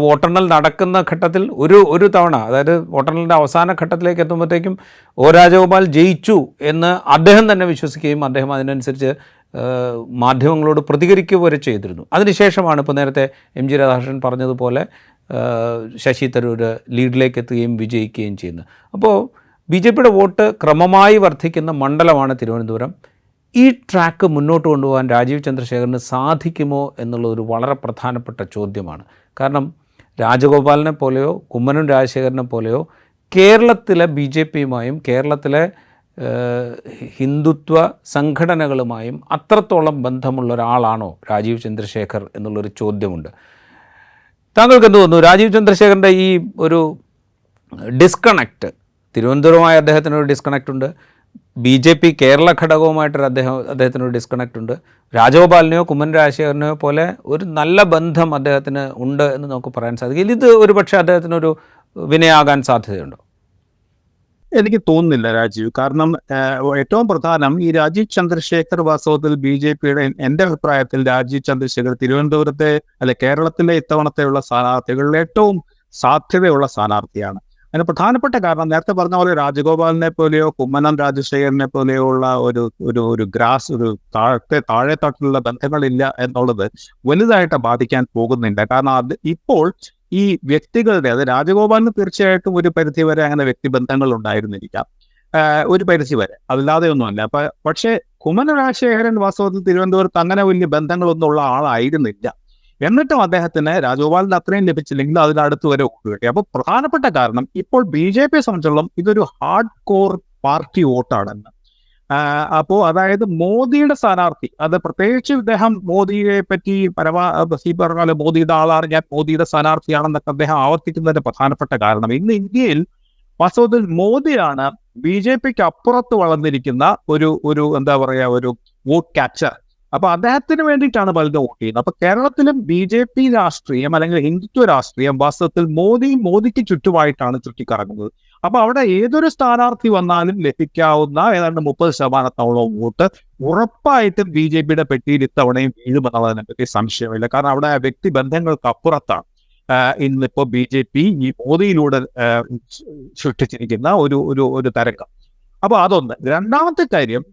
വോട്ടെണ്ണൽ നടക്കുന്ന ഘട്ടത്തിൽ ഒരു തവണ, അതായത് വോട്ടെണ്ണലിൻ്റെ അവസാന ഘട്ടത്തിലേക്ക് എത്തുമ്പോഴത്തേക്കും രാജഗോപാൽ ജയിച്ചു എന്ന് അദ്ദേഹം തന്നെ വിശ്വസിക്കുകയും അദ്ദേഹം അതിനനുസരിച്ച് മാധ്യമങ്ങളോട് പ്രതികരിക്കുക വരെ ചെയ്തിരുന്നു. അതിനുശേഷമാണ് ഇപ്പോൾ നേരത്തെ MG രാധാകൃഷ്ണൻ പറഞ്ഞതുപോലെ ശശി തരൂർ ലീഡിലേക്ക് എത്തുകയും വിജയിക്കുകയും ചെയ്യുന്നത്. അപ്പോൾ ബി ജെ പിയുടെ വോട്ട് ക്രമമായി വർദ്ധിക്കുന്ന മണ്ഡലമാണ് തിരുവനന്തപുരം. ഈ ട്രാക്ക് മുന്നോട്ട് കൊണ്ടുപോകാൻ രാജീവ് ചന്ദ്രശേഖറിന് സാധിക്കുമോ എന്നുള്ളതൊരു വളരെ പ്രധാനപ്പെട്ട ചോദ്യമാണ്. കാരണം രാജഗോപാലിനെ പോലെയോ കുമ്മനം രാജശേഖരനെ പോലെയോ കേരളത്തിലെ ബി ജെ പിയുമായും കേരളത്തിലെ ഹിന്ദുത്വ സംഘടനകളുമായും അത്രത്തോളം ബന്ധമുള്ള ഒരാളാണോ രാജീവ് ചന്ദ്രശേഖർ എന്നുള്ളൊരു ചോദ്യമുണ്ട്. താങ്കൾക്ക് എന്ത് തോന്നുന്നു? രാജീവ് ചന്ദ്രശേഖറിൻ്റെ ഈ ഒരു ഡിസ്കണക്റ്റ്, തിരുവനന്തപുരവുമായി അദ്ദേഹത്തിനൊരു ഡിസ്കണക്റ്റ് ഉണ്ട്, ബി ജെ പി കേരള ഘടകവുമായിട്ടൊരു അദ്ദേഹത്തിനൊരു ഡിസ്കണക്റ്റ് ഉണ്ട്, രാജഗോപാലിനെയോ കുമ്മനം രാജശേഖരനെയോ പോലെ ഒരു നല്ല ബന്ധം അദ്ദേഹത്തിന് ഉണ്ട് എന്ന് നമുക്ക് പറയാൻ സാധിക്കില്ല. ഇത് ഒരുപക്ഷെ അദ്ദേഹത്തിനൊരു വിനയാകാൻ സാധ്യതയുണ്ടോ? എനിക്ക് തോന്നുന്നില്ല രാജീവ്. കാരണം ഏറ്റവും പ്രധാനം ഈ രാജീവ് ചന്ദ്രശേഖർ വാസ്തവത്തിൽ ബി ജെ പിയുടെ, എൻ്റെ അഭിപ്രായത്തിൽ രാജീവ് ചന്ദ്രശേഖർ തിരുവനന്തപുരത്തെ കേരളത്തിലെ ഇത്തവണത്തെയുള്ള സ്ഥാനാർത്ഥികളിൽ ഏറ്റവും സാധ്യതയുള്ള സ്ഥാനാർത്ഥിയാണ്. അതിന് പ്രധാനപ്പെട്ട കാരണം നേരത്തെ പറഞ്ഞ പോലെ രാജഗോപാലിനെ പോലെയോ കുമ്മനം രാജശേഖരനെ പോലെയോ ഉള്ള ഒരു താഴെ തട്ടിലുള്ള ബന്ധങ്ങളില്ല എന്നുള്ളത് വലുതായിട്ട് ബാധിക്കാൻ പോകുന്നില്ല. കാരണം അത് ഇപ്പോൾ ഈ വ്യക്തികളുടെ, അത് രാജഗോപാലിന് തീർച്ചയായിട്ടും ഒരു പരിധി വരെ അങ്ങനെ വ്യക്തിബന്ധങ്ങൾ ഉണ്ടായിരുന്നിരിക്കാം, ഒരു പരിധി വരെ, അല്ലാതെ ഒന്നുമല്ല. പക്ഷേ കുമ്മനം രാജശേഖരൻ വാസ്തവത്തിൽ തിരുവനന്തപുരത്ത് അങ്ങനെ വലിയ ബന്ധങ്ങളൊന്നും ഉള്ള ആളായിരുന്നില്ല. എന്നിട്ടും അദ്ദേഹത്തിന് രാജഗോപാലിന് അത്രയും ലഭിച്ചില്ലെങ്കിൽ അതിനടുത്ത് വരെ വോട്ട് കിട്ടി. അപ്പോൾ പ്രധാനപ്പെട്ട കാരണം ഇപ്പോൾ ബി ജെ പിയെ സംബന്ധിച്ചിടത്തോളം ഇതൊരു ഹാർഡ് കോർ പാർട്ടി വോട്ടാണെന്ന്. അപ്പോൾ അതായത് മോദിയുടെ സ്ഥാനാർത്ഥി, അത് പ്രത്യേകിച്ച് ഇദ്ദേഹം മോദിയെ പറ്റി പറഞ്ഞാൽ മോദിയുടെ ആളാണ്, ഞാൻ മോദിയുടെ സ്ഥാനാർത്ഥിയാണെന്നൊക്കെ അദ്ദേഹം ആവർത്തിക്കുന്നതിന്റെ പ്രധാനപ്പെട്ട കാരണം ഇന്ന് ഇന്ത്യയിൽ വാസ്തവത്തിൽ മോദിയാണ് ബി ജെ പിക്ക് അപ്പുറത്ത് വളർന്നിരിക്കുന്ന ഒരു എന്താ പറയുക, ഒരു വോട്ട് ക്യാച്ചർ. അപ്പൊ അദ്ദേഹത്തിന് വേണ്ടിയിട്ടാണ് പലരും വോട്ട് ചെയ്യുന്നത്. അപ്പൊ കേരളത്തിലും ബി ജെ പി രാഷ്ട്രീയം അല്ലെങ്കിൽ ഹിന്ദുത്വ രാഷ്ട്രീയം വാസ്തവത്തിൽ മോദിക്ക് ചുറ്റുമായിട്ടാണ് ചുറ്റിക്കറങ്ങുന്നത്. അപ്പൊ അവിടെ ഏതൊരു സ്ഥാനാർത്ഥി വന്നാലും ലഭിക്കാവുന്ന ഏതാണ്ട് 30% വോട്ട് ഉറപ്പായിട്ടും ബി ജെ പിയുടെ പെട്ടിയിൽ ഇത്തവണയും വീഴുമെന്നുള്ളതിനെ പറ്റി സംശയമില്ല. കാരണം അവിടെ വ്യക്തിബന്ധങ്ങൾക്ക് അപ്പുറത്താണ് ഇന്നിപ്പോ ബി ജെ പി ഈ മോദിയിലൂടെ സൃഷ്ടിച്ചിരിക്കുന്ന ഒരു തരംഗം. അപ്പൊ അതൊന്ന്. രണ്ടാമത്തെ കാര്യം,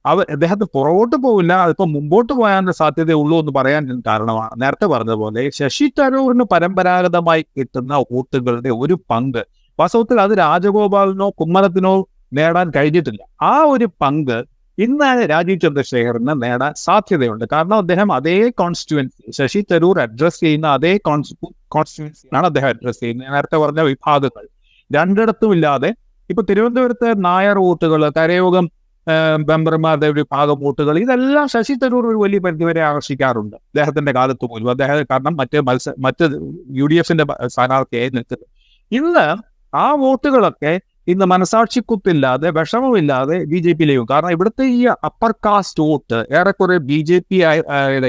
അദ്ദേഹത്തിന് പുറകോട്ട് പോവില്ല, അതിപ്പോ മുമ്പോട്ട് പോകാനുള്ള സാധ്യതയുള്ളൂ എന്ന് പറയാൻ കാരണമാണ് നേരത്തെ പറഞ്ഞതുപോലെ ശശി തരൂരിന് പരമ്പരാഗതമായി കിട്ടുന്ന വോട്ടുകളുടെ ഒരു പങ്ക് വാസ്തവത്തിൽ അത് രാജഗോപാലിനോ കുമ്മനത്തിനോ നേടാൻ കഴിഞ്ഞിട്ടില്ല. ആ ഒരു പങ്ക് ഇന്ന് രാജീവ് ചന്ദ്രശേഖറിന് നേടാൻ സാധ്യതയുണ്ട്. കാരണം അദ്ദേഹം അതേ കോൺസ്റ്റിറ്റ്യുവൻസി, ശശി തരൂർ അഡ്രസ് ചെയ്യുന്ന അതേ കോൺസ്റ്റിറ്റ്യുവൻസിയാണ് അദ്ദേഹം അഡ്രസ് ചെയ്യുന്നത്. നേരത്തെ പറഞ്ഞ വിഭാഗങ്ങൾ രണ്ടിടത്തും ഇല്ലാതെ ഇപ്പൊ തിരുവനന്തപുരത്തെ നായർ വോട്ടുകൾ, കരയോഗം മെമ്പർമാരുടെ വിഭാഗം വോട്ടുകൾ, ഇതെല്ലാം ശശി തരൂർ ഒരു വലിയ പരിധിവരെ ആകർഷിക്കാറുണ്ട് അദ്ദേഹത്തിന്റെ കാലത്ത് പോലും. അദ്ദേഹം കാരണം മറ്റ് UDFന്റെ സ്ഥാനാർത്ഥിയായി നിൽക്കുന്നത്. ഇന്ന് ആ വോട്ടുകളൊക്കെ ഇന്ന് മനസാക്ഷിക്കുത്തില്ലാതെ വിഷമമില്ലാതെ ബി ജെ പിയിലേക്കും. കാരണം ഇവിടുത്തെ ഈ അപ്പർ കാസ്റ്റ് വോട്ട് ഏറെക്കുറെ ബി ജെ പി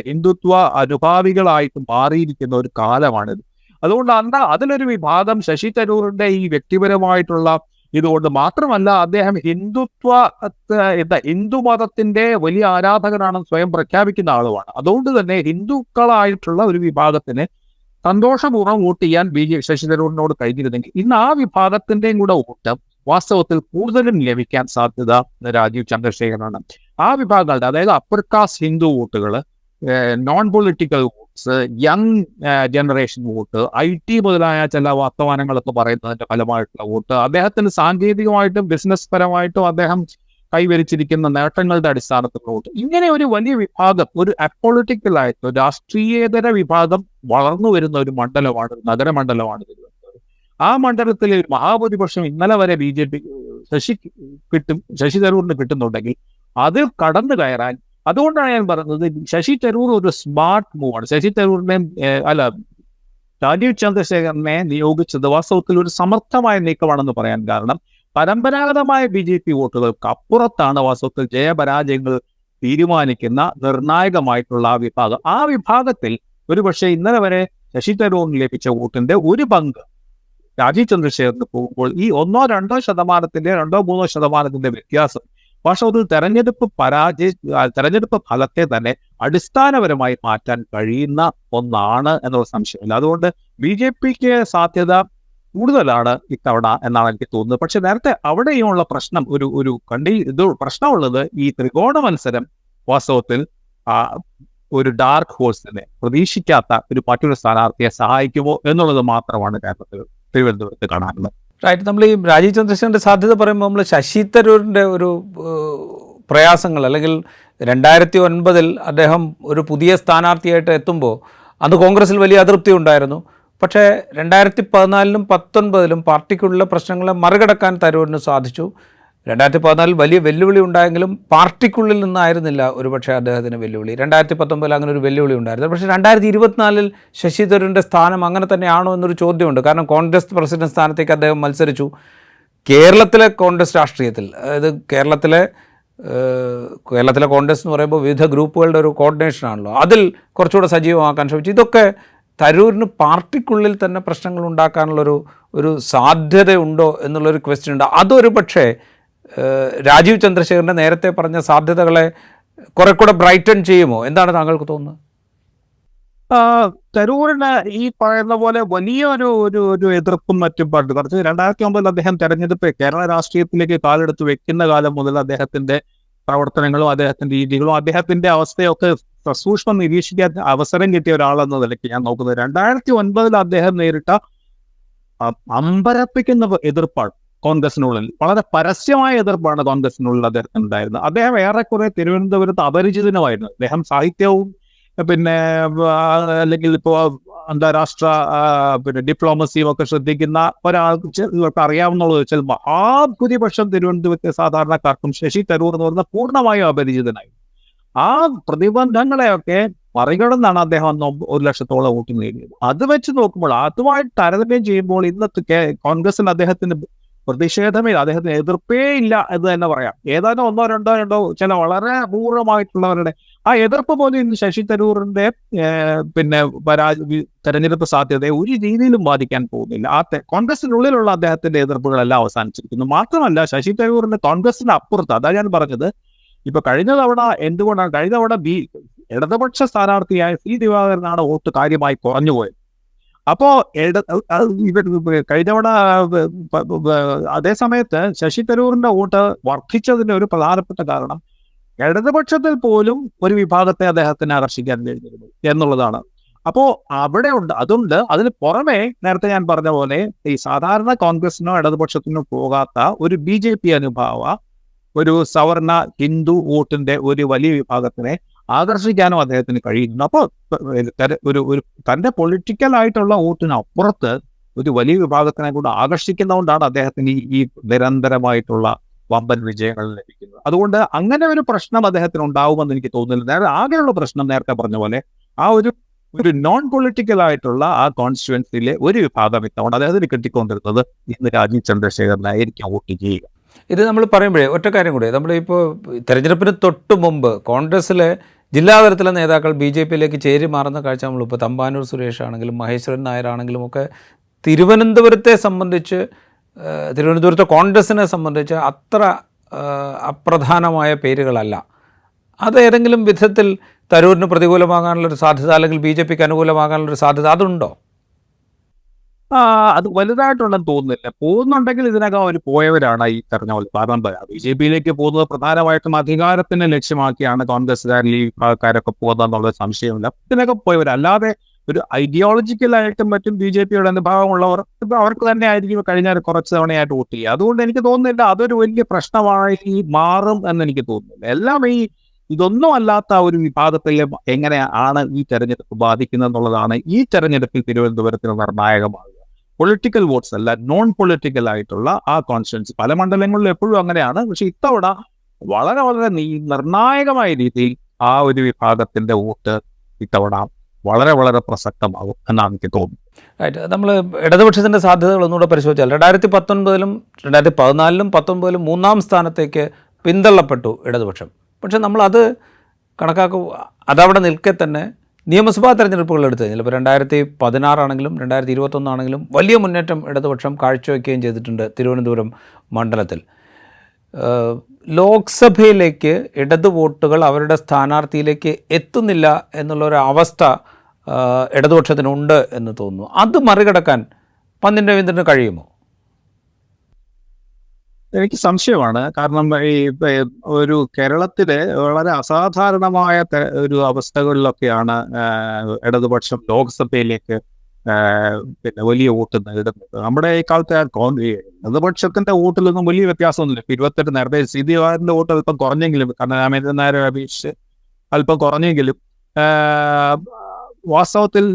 ഹിന്ദുത്വ അനുഭാവികളായിട്ട് മാറിയിരിക്കുന്ന ഒരു കാലമാണിത്. അതുകൊണ്ട് അതിലൊരു വിഭാഗം ശശി തരൂരിന്റെ ഈ വ്യക്തിപരമായിട്ടുള്ള ഇതുകൊണ്ട് മാത്രമല്ല, അദ്ദേഹം ഹിന്ദുമതത്തിന്റെ വലിയ ആരാധകനാണെന്ന് സ്വയം പ്രഖ്യാപിക്കുന്ന ആളുമാണ്. അതുകൊണ്ട് തന്നെ ഹിന്ദുക്കളായിട്ടുള്ള ഒരു വിഭാഗത്തിന് സന്തോഷപൂർവ്വം വോട്ട് ചെയ്യാൻ ശശി തരൂരിനോട് കഴിഞ്ഞിരുന്നെങ്കിൽ ഇന്ന് ആ വിഭാഗത്തിന്റെയും കൂടെ വോട്ട് വാസ്തവത്തിൽ കൂടുതലും ലഭിക്കാൻ സാധ്യത രാജീവ് ചന്ദ്രശേഖരനാണ്. ആ വിഭാഗങ്ങളുടെ, അതായത് അപ്പർ കാസ്റ്റ് ഹിന്ദു വോട്ടുകൾ, non political votes, young generation vote, IT മുതലായ ചില വർത്തമാനങ്ങളൊക്കെ പറയുന്നതിന്റെ ഫലമായിട്ടുള്ള വോട്ട്, അദ്ദേഹത്തിന് സാങ്കേതികമായിട്ടും ബിസിനസ് പരമായിട്ടും അദ്ദേഹം കൈവരിച്ചിരിക്കുന്ന നേട്ടങ്ങളുടെ അടിസ്ഥാനത്തിലുള്ള വോട്ട്, ഇങ്ങനെ ഒരു വലിയ വിഭാഗം, ഒരു അപ്പൊളിറ്റിക്കൽ ആയിട്ട് രാഷ്ട്രീയേതര വിഭാഗം വളർന്നു വരുന്ന ഒരു മണ്ഡലമാണ്, നഗരമണ്ഡലമാണ് തിരുവനന്തപുരം. ആ മണ്ഡലത്തിൽ ഒരു മഹാഭൂരിപക്ഷം ഇന്നലെ വരെ ബി ജെ പി ശശി തരൂരിന് കിട്ടുന്നുണ്ടെങ്കിൽ അതിൽ കടന്നു കയറാൻ, അതുകൊണ്ടാണ് ഞാൻ പറയുന്നത് ശശി തരൂർ ഒരു സ്മാർട്ട് മൂവാണ്. ശശി തരൂരിനെ രാജീവ് ചന്ദ്രശേഖരനെ നിയോഗിച്ചത് വാസ്തവത്തിൽ ഒരു സമർത്ഥമായ നീക്കമാണെന്ന് പറയാൻ കാരണം പരമ്പരാഗതമായ ബി ജെ പി വോട്ടുകൾക്ക് അപ്പുറത്താണ് വാസ്തവത്തിൽ ജയപരാജയങ്ങൾ തീരുമാനിക്കുന്ന നിർണായകമായിട്ടുള്ള ആ വിഭാഗം. ആ വിഭാഗത്തിൽ ഒരുപക്ഷെ ഇന്നലെ വരെ ശശി തരൂരിന് ലഭിച്ച വോട്ടിന്റെ ഒരു പങ്ക് രാജീവ് ചന്ദ്രശേഖറിന് പോകുമ്പോൾ ഈ 2-3% വ്യത്യാസം വാസ്തവത്തിൽ തെരഞ്ഞെടുപ്പ് ഫലത്തെ തന്നെ അടിസ്ഥാനപരമായി മാറ്റാൻ കഴിയുന്ന ഒന്നാണ് എന്നുള്ള സംശയമില്ല. അതുകൊണ്ട് ബി ജെ പിക്ക് സാധ്യത കൂടുതലാണ് ഇത്തവണ എന്നാണ് എനിക്ക് തോന്നുന്നത്. പക്ഷെ നേരത്തെ അവിടെയുള്ള പ്രശ്നം പ്രശ്നമുള്ളത് ഈ ത്രികോണ മത്സരം വാസ്തവത്തിൽ ഒരു ഡാർക്ക് ഹോഴ്സിനെ പ്രതീക്ഷിക്കാത്ത മറ്റൊരു സ്ഥാനാർത്ഥിയെ സഹായിക്കുമോ എന്നുള്ളത് മാത്രമാണ് കേരളത്തിൽ തിരുവനന്തപുരത്ത് കാണാറുള്ളത്. റൈറ്റ്. നമ്മൾ ഈ രാജീവ് ചന്ദ്രശേഖരൻ്റെ സാധ്യത പറയുമ്പോൾ നമ്മൾ ശശി തരൂരിൻ്റെ ഒരു പ്രയാസങ്ങൾ, അല്ലെങ്കിൽ 2009 അദ്ദേഹം ഒരു പുതിയ സ്ഥാനാർത്ഥിയായിട്ട് എത്തുമ്പോൾ അന്ന് കോൺഗ്രസിൽ വലിയ അതൃപ്തി ഉണ്ടായിരുന്നു. പക്ഷേ 2014 19 പാർട്ടിക്കുള്ള പ്രശ്നങ്ങളെ മറികടക്കാൻ തരൂരിന് സാധിച്ചു. 2014 വലിയ വെല്ലുവിളി ഉണ്ടായെങ്കിലും പാർട്ടിക്കുള്ളിൽ നിന്നായിരുന്നില്ല ഒരുപക്ഷെ അദ്ദേഹത്തിന് വെല്ലുവിളി. 2019 അങ്ങനെ ഒരു വെല്ലുവിളി ഉണ്ടായിരുന്നു. പക്ഷേ 2024 ശശി തരൂരിൻ്റെ സ്ഥാനം അങ്ങനെ തന്നെയാണോ എന്നൊരു ചോദ്യമുണ്ട്. കാരണം കോൺഗ്രസ് പ്രസിഡന്റ് സ്ഥാനത്തേക്ക് അദ്ദേഹം മത്സരിച്ചു. കേരളത്തിലെ കോൺഗ്രസ് രാഷ്ട്രീയത്തിൽ, അതായത് കേരളത്തിലെ കോൺഗ്രസ് എന്ന് പറയുമ്പോൾ വിവിധ ഗ്രൂപ്പുകളുടെ ഒരു കോർഡിനേഷനാണല്ലോ, അതിൽ കുറച്ചുകൂടെ സജീവമാക്കാൻ ശ്രമിച്ചു. ഇതൊക്കെ തരൂരിന് പാർട്ടിക്കുള്ളിൽ തന്നെ പ്രശ്നങ്ങൾ ഉണ്ടാക്കാനുള്ളൊരു സാധ്യതയുണ്ടോ എന്നുള്ളൊരു ക്വസ്റ്റ്യൻ ഉണ്ട്. അതൊരു പക്ഷേ രാജീവ് ചന്ദ്രശേഖരൻ്റെ നേരത്തെ പറഞ്ഞ സാധ്യതകളെ കുറെ കൂടെ ബ്രൈറ്റൺ ചെയ്യുമോ? എന്താണ് താങ്കൾക്ക് തോന്നുന്നത്? തരൂരിന് ഈ പറയുന്ന പോലെ വലിയൊരു എതിർപ്പും മറ്റും പണ്ട് കുറച്ച് 2009 അദ്ദേഹം തെരഞ്ഞെടുപ്പ് കേരള രാഷ്ട്രീയത്തിലേക്ക് കാലെടുത്ത് വെക്കുന്ന കാലം മുതൽ അദ്ദേഹത്തിന്റെ പ്രവർത്തനങ്ങളും അദ്ദേഹത്തിന്റെ രീതികളും അദ്ദേഹത്തിന്റെ അവസ്ഥയൊക്കെ സസൂക്ഷ്മം നിരീക്ഷിക്കാൻ അവസരം കിട്ടിയ ഒരാളെന്ന നിലയ്ക്ക് ഞാൻ നോക്കുന്നത് 2009 അദ്ദേഹം നേരിട്ട അമ്പരപ്പിക്കുന്ന എതിർപ്പാണ് കോൺഗ്രസിനുള്ളിൽ. വളരെ പരസ്യമായ എതിർപ്പാണ് കോൺഗ്രസിനുള്ളിൽ അദ്ദേഹത്തിന് ഉണ്ടായിരുന്നത്. അദ്ദേഹം ഏറെക്കുറെ തിരുവനന്തപുരത്ത് അപരിചിതനുമായിരുന്നു. അദ്ദേഹം സാഹിത്യവും പിന്നെ അല്ലെങ്കിൽ ഇപ്പോൾ അന്താരാഷ്ട്ര ഡിപ്ലോമസിയും ഒക്കെ ശ്രദ്ധിക്കുന്ന ഒരാൾക്ക് അറിയാവുന്നുള്ളത് വെച്ചാൽ മഹാഭൂരിപക്ഷം തിരുവനന്തപുരത്തെ സാധാരണക്കാർക്കും ശശി തരൂർ എന്ന് പറഞ്ഞാൽ പൂർണ്ണമായും അപരിചിതനായി. ആ പ്രതിബന്ധങ്ങളെയൊക്കെ മറികടന്നാണ് അദ്ദേഹം 1 ലക്ഷത്തോളം വോട്ട് നേടിയത്. അത് വെച്ച് നോക്കുമ്പോൾ അതുമായിട്ട് താരതമ്യം ചെയ്യുമ്പോൾ ഇന്നത്തെ കോൺഗ്രസിൽ അദ്ദേഹത്തിന് പ്രതിഷേധമില്ല, അദ്ദേഹത്തിന് എതിർപ്പേ ഇല്ല എന്ന് തന്നെ പറയാം. ഏതാനും ഒന്നോ രണ്ടോ ചില വളരെ അപൂർവമായിട്ടുള്ളവരുടെ ആ എതിർപ്പ് പോലും ഇന്ന് ശശി തരൂറിന്റെ തെരഞ്ഞെടുപ്പ് സാധ്യതയെ ഒരു രീതിയിലും ബാധിക്കാൻ പോകുന്നില്ല. കോൺഗ്രസിനുള്ളിലുള്ള അദ്ദേഹത്തിന്റെ എതിർപ്പുകളെല്ലാം അവസാനിച്ചിരിക്കുന്നു. മാത്രമല്ല ശശി തരൂറിന്റെ കോൺഗ്രസിന് അപ്പുറത്ത്, അതാ ഞാൻ പറഞ്ഞത്, ഇപ്പൊ കഴിഞ്ഞ തവണ ഇടതുപക്ഷ സ്ഥാനാർത്ഥിയായ സി ദിവാകരനാണ് വോട്ട് കാര്യമായി കുറഞ്ഞുപോയത്. അപ്പോ കഴിഞ്ഞ തവണ അതേ സമയത്ത് ശശി തരൂറിന്റെ വോട്ട് വർദ്ധിച്ചതിന്റെ ഒരു പ്രധാനപ്പെട്ട കാരണം ഇടതുപക്ഷത്തിൽ പോലും ഒരു വിഭാഗത്തെ അദ്ദേഹത്തിന് ആകർഷിക്കാൻ കഴിഞ്ഞിരുന്നു എന്നുള്ളതാണ്. അപ്പോ അതുണ്ട്. അതിന് പുറമെ നേരത്തെ ഞാൻ പറഞ്ഞ പോലെ ഈ സാധാരണ കോൺഗ്രസിനോ ഇടതുപക്ഷത്തിനോ പോകാത്ത ഒരു BJP അനുഭാവ ഒരു സവർണ ഹിന്ദു വോട്ടിന്റെ ഒരു വലിയ വിഭാഗത്തിനെ ആകർഷിക്കാനും അദ്ദേഹത്തിന് കഴിയുന്നു. അപ്പോൾ ഒരു തന്റെ പൊളിറ്റിക്കൽ ആയിട്ടുള്ള വോട്ടിന് അപ്പുറത്ത് ഒരു വലിയ വിഭാഗത്തിനെ കൂടെ ആകർഷിക്കുന്നതുകൊണ്ടാണ് അദ്ദേഹത്തിന് ഈ നിരന്തരമായിട്ടുള്ള വമ്പൻ വിജയങ്ങൾ ലഭിക്കുന്നത്. അതുകൊണ്ട് അങ്ങനെ ഒരു പ്രശ്നം അദ്ദേഹത്തിന് ഉണ്ടാവുമെന്ന് എനിക്ക് തോന്നുന്നില്ല. ആകെയുള്ള പ്രശ്നം നേരത്തെ പറഞ്ഞ പോലെ ആ ഒരു നോൺ പൊളിറ്റിക്കൽ ആയിട്ടുള്ള ആ കോൺസ്റ്റിറ്റ്യുവൻസിയിലെ ഒരു വിഭാഗം ഇത്തവണ അദ്ദേഹത്തിന് കിട്ടിക്കൊണ്ടിരുന്നത് ഇന്ന് രാജീവ് ചന്ദ്രശേഖരനായിരിക്കും വോട്ട് ചെയ്യുക. ഇത് നമ്മൾ പറയുമ്പോഴേ ഒറ്റ കാര്യം കൂടി, നമ്മളിപ്പോൾ തെരഞ്ഞെടുപ്പിന് തൊട്ട് മുമ്പ് കോൺഗ്രസ്സിലെ ജില്ലാതലത്തിലെ നേതാക്കൾ BJPയിലേക്ക് ചേരി മാറുന്ന കാഴ്ച നമ്മളിപ്പോൾ തമ്പാനൂർ സുരേഷ് ആണെങ്കിലും മഹേശ്വരൻ നായർ ആണെങ്കിലും ഒക്കെ തിരുവനന്തപുരത്തെ സംബന്ധിച്ച്, തിരുവനന്തപുരത്തെ കോൺഗ്രസിനെ സംബന്ധിച്ച് അത്ര അപ്രധാനമായ പേരുകളല്ല. അത് ഏതെങ്കിലും വിധത്തിൽ തരൂരിന് പ്രതികൂലമാകാനുള്ളൊരു സാധ്യത, അല്ലെങ്കിൽ BJPക്ക് അനുകൂലമാകാനുള്ളൊരു സാധ്യത അതുണ്ടോ? അത് വലുതായിട്ടുണ്ടെന്ന് തോന്നുന്നില്ല. പോകുന്നുണ്ടെങ്കിൽ ഇതിനകം അവർ പോയവരാണ് ഈ തെരഞ്ഞ പോലെ. കാരണം BJPയിലേക്ക് പോകുന്നത് പ്രധാനമായിട്ടും അധികാരത്തിനെ ലക്ഷ്യമാക്കിയാണ് കോൺഗ്രസ്സുകാരിൽ ഈ ആൾക്കാരൊക്കെ പോകുന്നതെന്നുള്ള സംശയമില്ല. ഇതിനൊക്കെ പോയവർ, അല്ലാതെ ഒരു ഐഡിയോളജിക്കലായിട്ടും മറ്റും BJPയുടെ അനുഭാവമുള്ളവർ അവർക്ക് തന്നെ ആയിരിക്കും കഴിഞ്ഞ കുറച്ച് തവണയായിട്ട് വോട്ട് ചെയ്യുക. അതുകൊണ്ട് എനിക്ക് തോന്നുന്നില്ല അതൊരു വലിയ പ്രശ്നമായി മാറും എന്ന് എനിക്ക് തോന്നുന്നില്ല. എല്ലാം ഇതൊന്നും അല്ലാത്ത ഒരു വിഭാഗത്തിൽ എങ്ങനെയാണ് ഈ തെരഞ്ഞെടുപ്പ് ബാധിക്കുന്നത് എന്നുള്ളതാണ് ഈ തെരഞ്ഞെടുപ്പിൽ തിരുവനന്തപുരത്തിന് നിർണായകമാകുക. പൊളിറ്റിക്കൽ വോട്ട്സ് അല്ല, നോൺ പൊളിറ്റിക്കൽ ആയിട്ടുള്ള ആ കോൺസ്റ്റിറ്റ്യുവൻസി. പല മണ്ഡലങ്ങളിലും എപ്പോഴും അങ്ങനെയാണ്. പക്ഷെ ഇത്തവണ വളരെ വളരെ നിർണായകമായ രീതിയിൽ ആ ഒരു വിഭാഗത്തിന്റെ വോട്ട് ഇത്തവണ വളരെ വളരെ പ്രസക്തമാകും എന്നാണ് എനിക്ക് തോന്നുന്നത്. നമ്മൾ ഇടതുപക്ഷത്തിൻ്റെ സാധ്യതകൾ ഒന്നുകൂടെ പരിശോധിച്ചാൽ 2019 2014 2019 മൂന്നാം സ്ഥാനത്തേക്ക് പിന്തള്ളപ്പെട്ടു ഇടതുപക്ഷം. പക്ഷെ നമ്മളത് അതവിടെ നിൽക്കെ തന്നെ നിയമസഭാ തെരഞ്ഞെടുപ്പുകൾ എടുത്തു കഴിഞ്ഞാൽ ഇപ്പോൾ 2016 ആണെങ്കിലും 2021 ആണെങ്കിലും വലിയ മുന്നേറ്റം ഇടതുപക്ഷം കാഴ്ചവെക്കുകയും ചെയ്തിട്ടുണ്ട് തിരുവനന്തപുരം മണ്ഡലത്തിൽ. ലോക്സഭയിലേക്ക് ഇടതു വോട്ടുകൾ അവരുടെ സ്ഥാനാർത്ഥിയിലേക്ക് എത്തുന്നില്ല എന്നുള്ളൊരു അവസ്ഥ ഇടതുപക്ഷത്തിനുണ്ട് എന്ന് തോന്നുന്നു. അത് മറികടക്കാൻ പന്ന്യൻ രവീന്ദ്രന് കഴിയുമോ? എനിക്ക് സംശയമാണ്. കാരണം ഒരു കേരളത്തിലെ വളരെ അസാധാരണമായ ഒരു അവസ്ഥകളിലൊക്കെയാണ് ഇടതുപക്ഷം ലോക്സഭയിലേക്ക് പിന്നെ വലിയ വോട്ട് നേടുന്നത്. നമ്മുടെ ഈ കാലത്തെ ഇടതുപക്ഷത്തിന്റെ വോട്ടിലൊന്നും വലിയ വ്യത്യാസമൊന്നുമില്ല. ഇപ്പൊ 28 നേരത്തെ CDവാറിന്റെ വോട്ട് അല്പം കുറഞ്ഞെങ്കിലും, കാരണം രാമേന്ദ്രൻ നായരെ അപേക്ഷിച്ച് അല്പം കുറഞ്ഞെങ്കിലും വാസ്തവത്തിൽ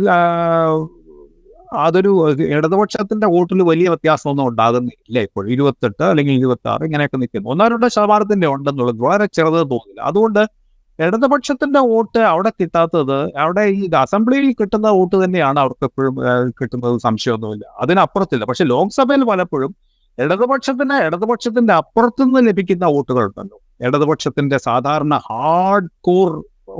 അതൊരു ഇടതുപക്ഷത്തിന്റെ വോട്ടിൽ വലിയ വ്യത്യാസമൊന്നും ഉണ്ടാകുന്നില്ല. ഇപ്പോൾ 28 അല്ലെങ്കിൽ 26 ഇങ്ങനെയൊക്കെ നിൽക്കുന്നു. 1-2% ഉണ്ടെന്നുള്ളത് വളരെ ചെറുത് തോന്നില്ല. അതുകൊണ്ട് ഇടതുപക്ഷത്തിന്റെ വോട്ട് അവിടെ കിട്ടാത്തത്, അവിടെ ഈ അസംബ്ലിയിൽ കിട്ടുന്ന വോട്ട് തന്നെയാണ് അവർക്ക് എപ്പോഴും കിട്ടുന്നത്, സംശയമൊന്നുമില്ല, അതിനപ്പുറത്തില്ല. പക്ഷെ ലോക്സഭയിൽ പലപ്പോഴും ഇടതുപക്ഷത്തിന്റെ അപ്പുറത്തുനിന്ന് ലഭിക്കുന്ന വോട്ടുകളുണ്ടല്ലോ, ഇടതുപക്ഷത്തിന്റെ സാധാരണ ഹാർഡ് കോർ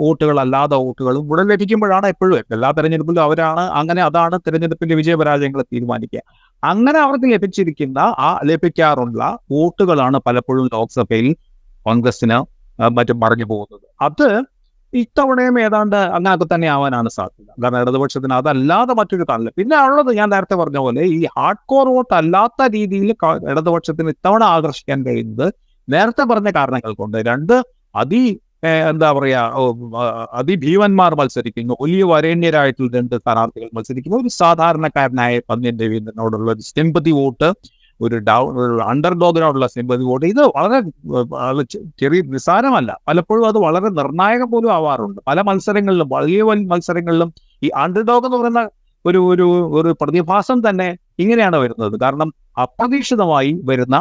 വോട്ടുകളല്ലാതെ വോട്ടുകളും ഇവിടെ ലഭിക്കുമ്പോഴാണ് എപ്പോഴും എല്ലാ തെരഞ്ഞെടുപ്പിലും അവരാണ് അങ്ങനെ, അതാണ് തെരഞ്ഞെടുപ്പിന്റെ വിജയപരാജയങ്ങളെ തീരുമാനിക്കുക. അങ്ങനെ അവർക്ക് ലഭിക്കാറുള്ള വോട്ടുകളാണ് പലപ്പോഴും ലോക്സഭയിൽ കോൺഗ്രസിന് മറ്റും മറിഞ്ഞു പോകുന്നത്. അത് ഇത്തവണയും ഏതാണ്ട് അങ്ങനെയൊക്കെ തന്നെ ആവാനാണ് സാധ്യത. കാരണം ഇടതുപക്ഷത്തിന് അതല്ലാതെ മറ്റൊരു കാണില്ല. പിന്നെ ഉള്ളത് ഞാൻ നേരത്തെ പറഞ്ഞ പോലെ ഈ ഹാർഡ് കോർ വോട്ട് അല്ലാത്ത രീതിയിൽ ഇടതുപക്ഷത്തിന് ഇത്തവണ ആകർഷിക്കാൻ കഴിയുന്നത് നേരത്തെ പറഞ്ഞ കാരണങ്ങൾ കൊണ്ട്. രണ്ട് എന്താ പറയാ, അതിഭീമന്മാർ മത്സരിക്കുന്നു, വലിയ വരേണ്യരായിട്ടുള്ള 2 സ്ഥാനാർത്ഥികൾ മത്സരിക്കുന്നു. ഒരു സാധാരണക്കാരനായ പന്ന്യൻ രവീന്ദ്രനോടുള്ള ഒരു സിമ്പതി വോട്ട്, ഒരു അണ്ടർഡോഗിനോടുള്ള സിമ്പതി വോട്ട്, ഇത് വളരെ ചെറിയ നിസ്സാരമല്ല. പലപ്പോഴും അത് വളരെ നിർണായകം പോലും ആവാറുണ്ട്. പല മത്സരങ്ങളിലും, വലിയ മത്സരങ്ങളിലും ഈ അണ്ടർഡോഗ് എന്ന് പറയുന്ന ഒരു പ്രതിഭാസം തന്നെ ഇങ്ങനെയാണ് വരുന്നത്. കാരണം അപ്രതീക്ഷിതമായി വരുന്ന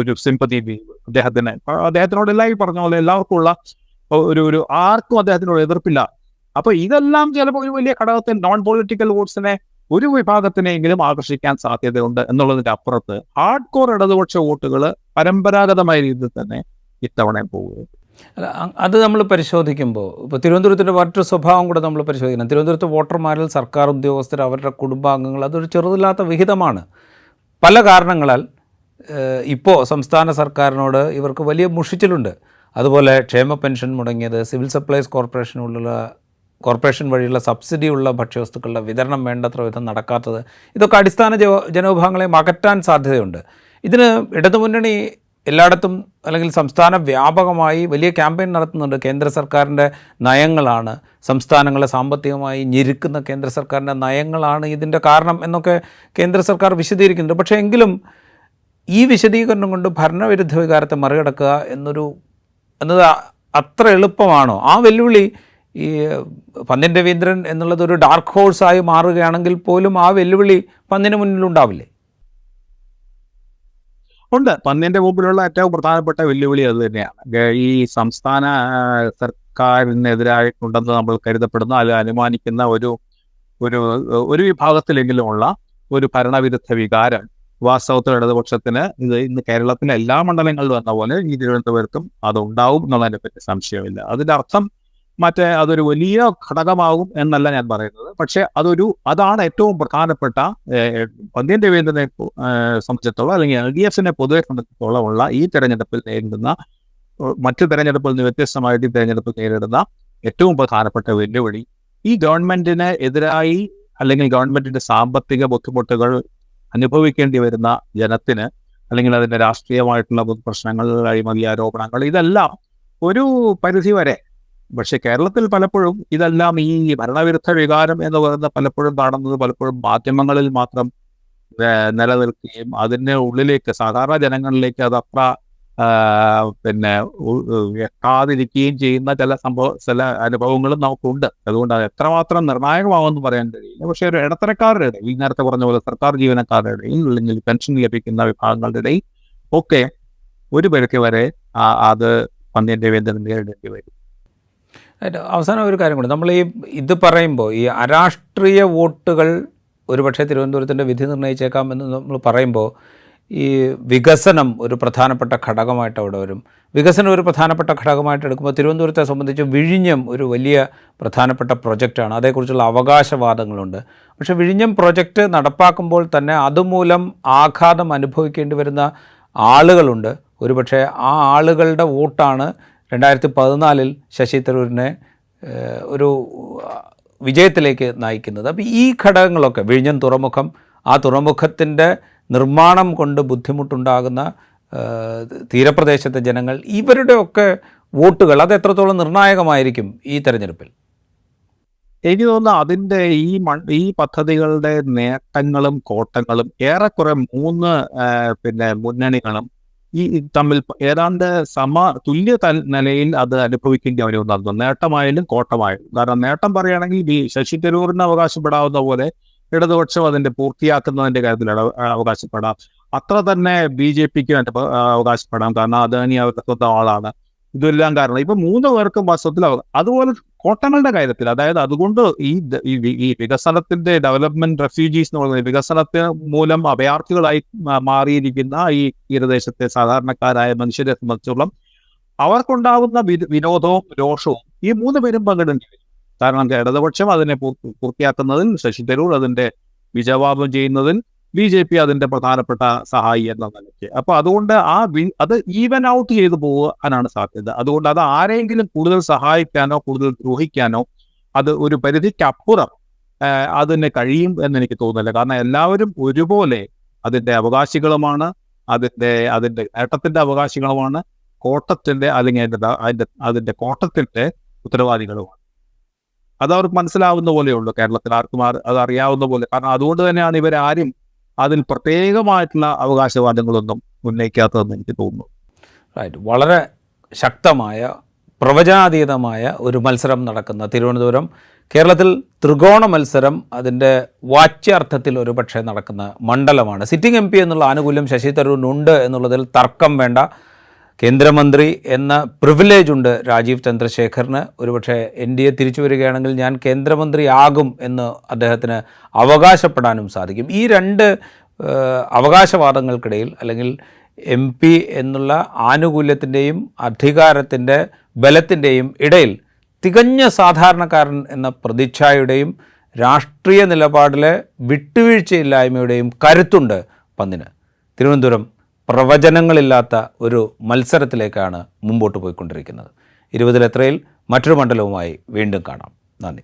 ഒരു സിമ്പതി അദ്ദേഹത്തിനോട് ഈ പറഞ്ഞ പോലെ എല്ലാവർക്കും ഉള്ള ആർക്കും അദ്ദേഹത്തിനോട് എതിർപ്പില്ല. അപ്പൊ ഇതെല്ലാം ചിലപ്പോൾ ഒരു വലിയ ഘടകത്തിൽ നോൺ പൊളിറ്റിക്കൽ വോട്ട്സിനെ, ഒരു വിഭാഗത്തിനെങ്കിലും ആകർഷിക്കാൻ സാധ്യതയുണ്ട് എന്നുള്ളതിന്റെ അപ്പുറത്ത് ഹാർഡ് കോർ ഇടതുപക്ഷ വോട്ടുകൾ പരമ്പരാഗതമായ രീതിയിൽ തന്നെ ഇത്തവണ പോകുന്നത്. അല്ല, അത് നമ്മൾ പരിശോധിക്കുമ്പോൾ ഇപ്പോൾ തിരുവനന്തപുരത്തിൻ്റെ മറ്റൊരു സ്വഭാവം കൂടെ നമ്മൾ പരിശോധിക്കണം. തിരുവനന്തപുരത്ത് വോട്ടർമാരിൽ സർക്കാർ ഉദ്യോഗസ്ഥർ, അവരുടെ കുടുംബാംഗങ്ങൾ, അതൊരു ചെറുതില്ലാത്ത വിഹിതമാണ്. പല കാരണങ്ങളാൽ ഇപ്പോൾ സംസ്ഥാന സർക്കാരിനോട് ഇവർക്ക് വലിയ മുഷിച്ചിലുണ്ട്. അതുപോലെ ക്ഷേമ പെൻഷൻ മുടങ്ങിയത്, സിവിൽ സപ്ലൈസ് കോർപ്പറേഷൻ വഴിയുള്ള സബ്സിഡിയുള്ള ഭക്ഷ്യവസ്തുക്കളുടെ വിതരണം വേണ്ടത്ര വിധം നടക്കാത്തത്, ഇതൊക്കെ അടിസ്ഥാന ജനവിഭാഗങ്ങളെ അകറ്റാൻ സാധ്യതയുണ്ട്. ഇതിന് ഇടതുമുന്നണി എല്ലായിടത്തും അല്ലെങ്കിൽ സംസ്ഥാന വ്യാപകമായി വലിയ ക്യാമ്പയിൻ നടത്തുന്നുണ്ട്. കേന്ദ്ര സർക്കാരിൻ്റെ നയങ്ങളാണ്, സംസ്ഥാനങ്ങളെ സാമ്പത്തികമായി ഞെരുക്കുന്ന കേന്ദ്ര സർക്കാരിൻ്റെ നയങ്ങളാണ് ഇതിൻ്റെ കാരണം എന്നൊക്കെ കേന്ദ്ര സർക്കാർ വിശദീകരിക്കുന്നുണ്ട്. പക്ഷേ എങ്കിലും ഈ വിശദീകരണം കൊണ്ട് ഭരണവിരുദ്ധ വികാരത്തെ മറികടക്കുക എന്നത് അത്ര എളുപ്പമാണോ? ആ വെല്ലുവിളി ഈ പന്ന്യൻ രവീന്ദ്രൻ എന്നുള്ളത് ഒരു ഡാർക്ക് ഹോഴ്സായി മാറുകയാണെങ്കിൽ പോലും ആ വെല്ലുവിളി പന്ന്യന് മുന്നിലുണ്ടാവില്ലേ? ഉണ്ട്. പന്ന്യന്റെ മുമ്പിലുള്ള ഏറ്റവും പ്രധാനപ്പെട്ട വെല്ലുവിളി അത് തന്നെയാണ്. ഈ സംസ്ഥാന സർക്കാരിനെതിരായിട്ടുണ്ടെന്ന് നമ്മൾ കരുതപ്പെടുന്ന അല്ലെങ്കിൽ അനുമാനിക്കുന്ന ഒരു വിഭാഗത്തിലെങ്കിലുമുള്ള ഒരു ഭരണവിരുദ്ധ വികാരം വാസ്തവത്തിൽ ഇടതുപക്ഷത്തിന് ഇന്ന് കേരളത്തിലെ എല്ലാ മണ്ഡലങ്ങളിലും എന്ന പോലെ ഈ തിരുവനന്തപുരത്തും അതുണ്ടാവും എന്നുള്ളതിനെ പറ്റി സംശയമില്ല. അതിന്റെ അർത്ഥം അതൊരു വലിയ ഘടകമാകും എന്നല്ല ഞാൻ പറയുന്നത്. പക്ഷെ അതാണ് ഏറ്റവും പ്രധാനപ്പെട്ട പന്ന്യൻ രവീന്ദ്രനെ സംബന്ധിച്ചിടത്തോളം അല്ലെങ്കിൽ LDFനെ പൊതുവെ സംബന്ധിച്ചിടത്തോളം ഉള്ള ഈ തെരഞ്ഞെടുപ്പിൽ നേരിടുന്ന, മറ്റു തെരഞ്ഞെടുപ്പിൽ നിന്ന് വ്യത്യസ്തമായിട്ട് ഈ തെരഞ്ഞെടുപ്പിൽ നേരിടുന്ന ഏറ്റവും പ്രധാനപ്പെട്ട വെല്ലുവിളി ഈ ഗവൺമെന്റിന് എതിരായി അല്ലെങ്കിൽ ഗവൺമെന്റിന്റെ സാമ്പത്തിക ബുദ്ധിമുട്ടുകൾ അനുഭവിക്കേണ്ടി വരുന്ന ജനത്തിന്, അല്ലെങ്കിൽ അതിന്റെ രാഷ്ട്രീയമായിട്ടുള്ള പ്രശ്നങ്ങൾ, അഴിമതി ആരോപണങ്ങൾ, ഇതെല്ലാം ഒരു പരിധി വരെ. പക്ഷെ കേരളത്തിൽ പലപ്പോഴും ഇതെല്ലാം ഈ ഭരണവിരുദ്ധ വികാരം എന്ന് പറയുന്ന പലപ്പോഴും കാണുന്നത് പലപ്പോഴും മാധ്യമങ്ങളിൽ മാത്രം നിലനിൽക്കുകയും അതിൻ്റെ ഉള്ളിലേക്ക് സാധാരണ ജനങ്ങളിലേക്ക് അതത്ര എത്താതിരിക്കുകയും ചെയ്യുന്ന ചില അനുഭവങ്ങളും നമുക്കുണ്ട്. അതുകൊണ്ട് അത് എത്രമാത്രം നിർണായകമാകുമെന്ന് പറയാൻ കഴിയില്ല. പക്ഷെ ഒരു ഇടത്തരക്കാരുടെ ഇടയിൽ, ഈ നേരത്തെ പറഞ്ഞ പോലെ സർക്കാർ ജീവനക്കാരുടെ ഇടയിൽ അല്ലെങ്കിൽ പെൻഷൻ ലഭിക്കുന്ന വിഭാഗങ്ങളുടെ ഇടയിൽ ഒക്കെ ഒരു പരിധി വരെ അത് പന്ന്യൻ രവീന്ദ്രൻ നേരിടേണ്ടി വരും. അവസാനം ഒരു കാര്യം കൂടി, നമ്മൾ ഇത് പറയുമ്പോൾ ഈ അരാഷ്ട്രീയ വോട്ടുകൾ ഒരുപക്ഷെ തിരുവനന്തപുരത്തിൻ്റെ വിധി നിർണ്ണയിച്ചേക്കാമെന്ന് നമ്മൾ പറയുമ്പോൾ ഈ വികസനം ഒരു പ്രധാനപ്പെട്ട ഘടകമായിട്ട് അവിടെ വരും. വികസനം ഒരു പ്രധാനപ്പെട്ട ഘടകമായിട്ട് എടുക്കുമ്പോൾ തിരുവനന്തപുരത്തെ സംബന്ധിച്ച് വിഴിഞ്ഞം ഒരു വലിയ പ്രധാനപ്പെട്ട പ്രൊജക്റ്റാണ്. അതേക്കുറിച്ചുള്ള അവകാശവാദങ്ങളുണ്ട്. പക്ഷേ വിഴിഞ്ഞം പ്രൊജക്റ്റ് നടപ്പാക്കുമ്പോൾ തന്നെ അതുമൂലം ആഘാതം അനുഭവിക്കേണ്ടി വരുന്ന ആളുകളുണ്ട്. ഒരുപക്ഷെ ആ ആളുകളുടെ വോട്ടാണ് 2014 ശശി തരൂരിനെ ഒരു വിജയത്തിലേക്ക് നയിക്കുന്നത്. അപ്പോൾ ഈ ഘടകങ്ങളൊക്കെ, വിഴിഞ്ഞം തുറമുഖം, ആ തുറമുഖത്തിൻ്റെ നിർമ്മാണം കൊണ്ട് ബുദ്ധിമുട്ടുണ്ടാകുന്ന തീരപ്രദേശത്തെ ജനങ്ങൾ, ഇവരുടെയൊക്കെ വോട്ടുകൾ അത് എത്രത്തോളം നിർണായകമായിരിക്കും ഈ തെരഞ്ഞെടുപ്പിൽ? എനിക്ക് തോന്നുന്നു അതിൻ്റെ ഈ പദ്ധതികളുടെ നേട്ടങ്ങളും കോട്ടങ്ങളും ഏറെക്കുറെ മൂന്ന് മുന്നണികളും തമ്മിൽ ഏതാണ്ട് തുല്യ നിലയിൽ അത് അനുഭവിക്കേണ്ടി വരുമെന്നു. നേട്ടമായാലും കോട്ടമായാലും. കാരണം നേട്ടം പറയുകയാണെങ്കിൽ ശശി തരൂരിന് അവകാശപ്പെടാവുന്ന പോലെ ഇടതുപക്ഷം അതിന്റെ പൂർത്തിയാക്കുന്നതിന്റെ കാര്യത്തിൽ അവകാശപ്പെടാം. അത്ര തന്നെ BJPക്ക് അവകാശപ്പെടാം. കാരണം അദാനി അവരുടെ സ്വന്തം ആളാണ്. ഇതെല്ലാം കാരണം ഇപ്പൊ 3 പേർക്കും വാസ്തവത്തിൽ അതുപോലെ കോട്ടങ്ങളുടെ കാര്യത്തിൽ, അതായത് അതുകൊണ്ട് ഈ വികസനത്തിന്റെ ഡെവലപ്മെന്റ് റെഫ്യൂജീസ് എന്ന് പറയുന്നത് വികസനത്തിന് മൂലം അഭയാർത്ഥികളായി മാറിയിരിക്കുന്ന ഈ തീരദേശത്തെ സാധാരണക്കാരായ മനുഷ്യരെ സംബന്ധിച്ചോളം അവർക്കുണ്ടാകുന്ന വിനോദവും രോഷവും ഈ 3 പേരും പങ്കിടേണ്ടി വരും. കാരണം ഇടതുപക്ഷം അതിനെ പൂർത്തിയാക്കുന്നതിൽ, ശശി തരൂർ അതിന്റെ വിജയവാപം ചെയ്യുന്നതിൽ, BJP അതിന്റെ പ്രധാനപ്പെട്ട സഹായി എന്ന നിലയ്ക്ക്. അപ്പൊ അതുകൊണ്ട് അത് ഈവൻ ഔട്ട് ചെയ്തു പോകാനാണ് സാധ്യത. അതുകൊണ്ട് അത് ആരെങ്കിലും കൂടുതൽ സഹായിക്കാനോ കൂടുതൽ ദ്രോഹിക്കാനോ അത് ഒരു പരിധിക്കപ്പുറം അതിന് കഴിയും എന്ന് എനിക്ക് തോന്നുന്നില്ല. കാരണം എല്ലാവരും ഒരുപോലെ അതിന്റെ അവകാശികളുമാണ്, അതിന്റെ നേട്ടത്തിന്റെ അവകാശികളുമാണ്, കോട്ടത്തിന്റെ അല്ലെങ്കിൽ അതിന്റെ കോട്ടത്തിന്റെ ഉത്തരവാദികളുമാണ്. അത് അവർക്ക് മനസ്സിലാവുന്ന പോലെയുള്ളൂ. കേരളത്തിൽ ആർക്കും അത് അറിയാവുന്ന പോലെ. കാരണം അതുകൊണ്ട് തന്നെയാണ് ഇവരാരും അതിൽ പ്രത്യേകമായിട്ടുള്ള അവകാശവാദങ്ങളൊന്നും ഉന്നയിക്കാത്തതെന്ന് എനിക്ക് തോന്നുന്നു. റൈറ്റ്. വളരെ ശക്തമായ പ്രവചനാതീതമായ ഒരു മത്സരം നടക്കുന്ന തിരുവനന്തപുരം, കേരളത്തിൽ ത്രികോണ മത്സരം അതിൻ്റെ വാച്യാർത്ഥത്തിൽ ഒരു പക്ഷേ നടക്കുന്ന മണ്ഡലമാണ്. സിറ്റിംഗ് MP എന്നുള്ള ആനുകൂല്യം ശശി തരൂരിനുണ്ട് എന്നുള്ളതിൽ തർക്കം വേണ്ട. കേന്ദ്രമന്ത്രി എന്ന പ്രിവിലേജ് ഉണ്ട് രാജീവ് ചന്ദ്രശേഖറിന്. ഒരുപക്ഷെ NDA തിരിച്ചു വരികയാണെങ്കിൽ ഞാൻ കേന്ദ്രമന്ത്രിയാകും എന്ന് അദ്ദേഹത്തിന് അവകാശപ്പെടാനും സാധിക്കും. ഈ 2 അവകാശവാദങ്ങൾക്കിടയിൽ, അല്ലെങ്കിൽ MP എന്നുള്ള ആനുകൂല്യത്തിൻ്റെയും അധികാരത്തിൻ്റെ ബലത്തിൻ്റെയും ഇടയിൽ തികഞ്ഞ സാധാരണക്കാരൻ എന്ന പ്രതിച്ഛായയുടെയും രാഷ്ട്രീയ നിലപാടിലെ വിട്ടുവീഴ്ചയില്ലായ്മയുടെയും കരുത്തുണ്ട് പന്തിന്. തിരുവനന്തപുരം പ്രവചനങ്ങളില്ലാത്ത ഒരു മത്സരത്തിലേക്കാണ് മുമ്പോട്ട് പോയിക്കൊണ്ടിരിക്കുന്നത്. 20-ൽ എത്രയിൽ മറ്റൊരു മണ്ഡലവുമായി വീണ്ടും കാണാം. നന്ദി.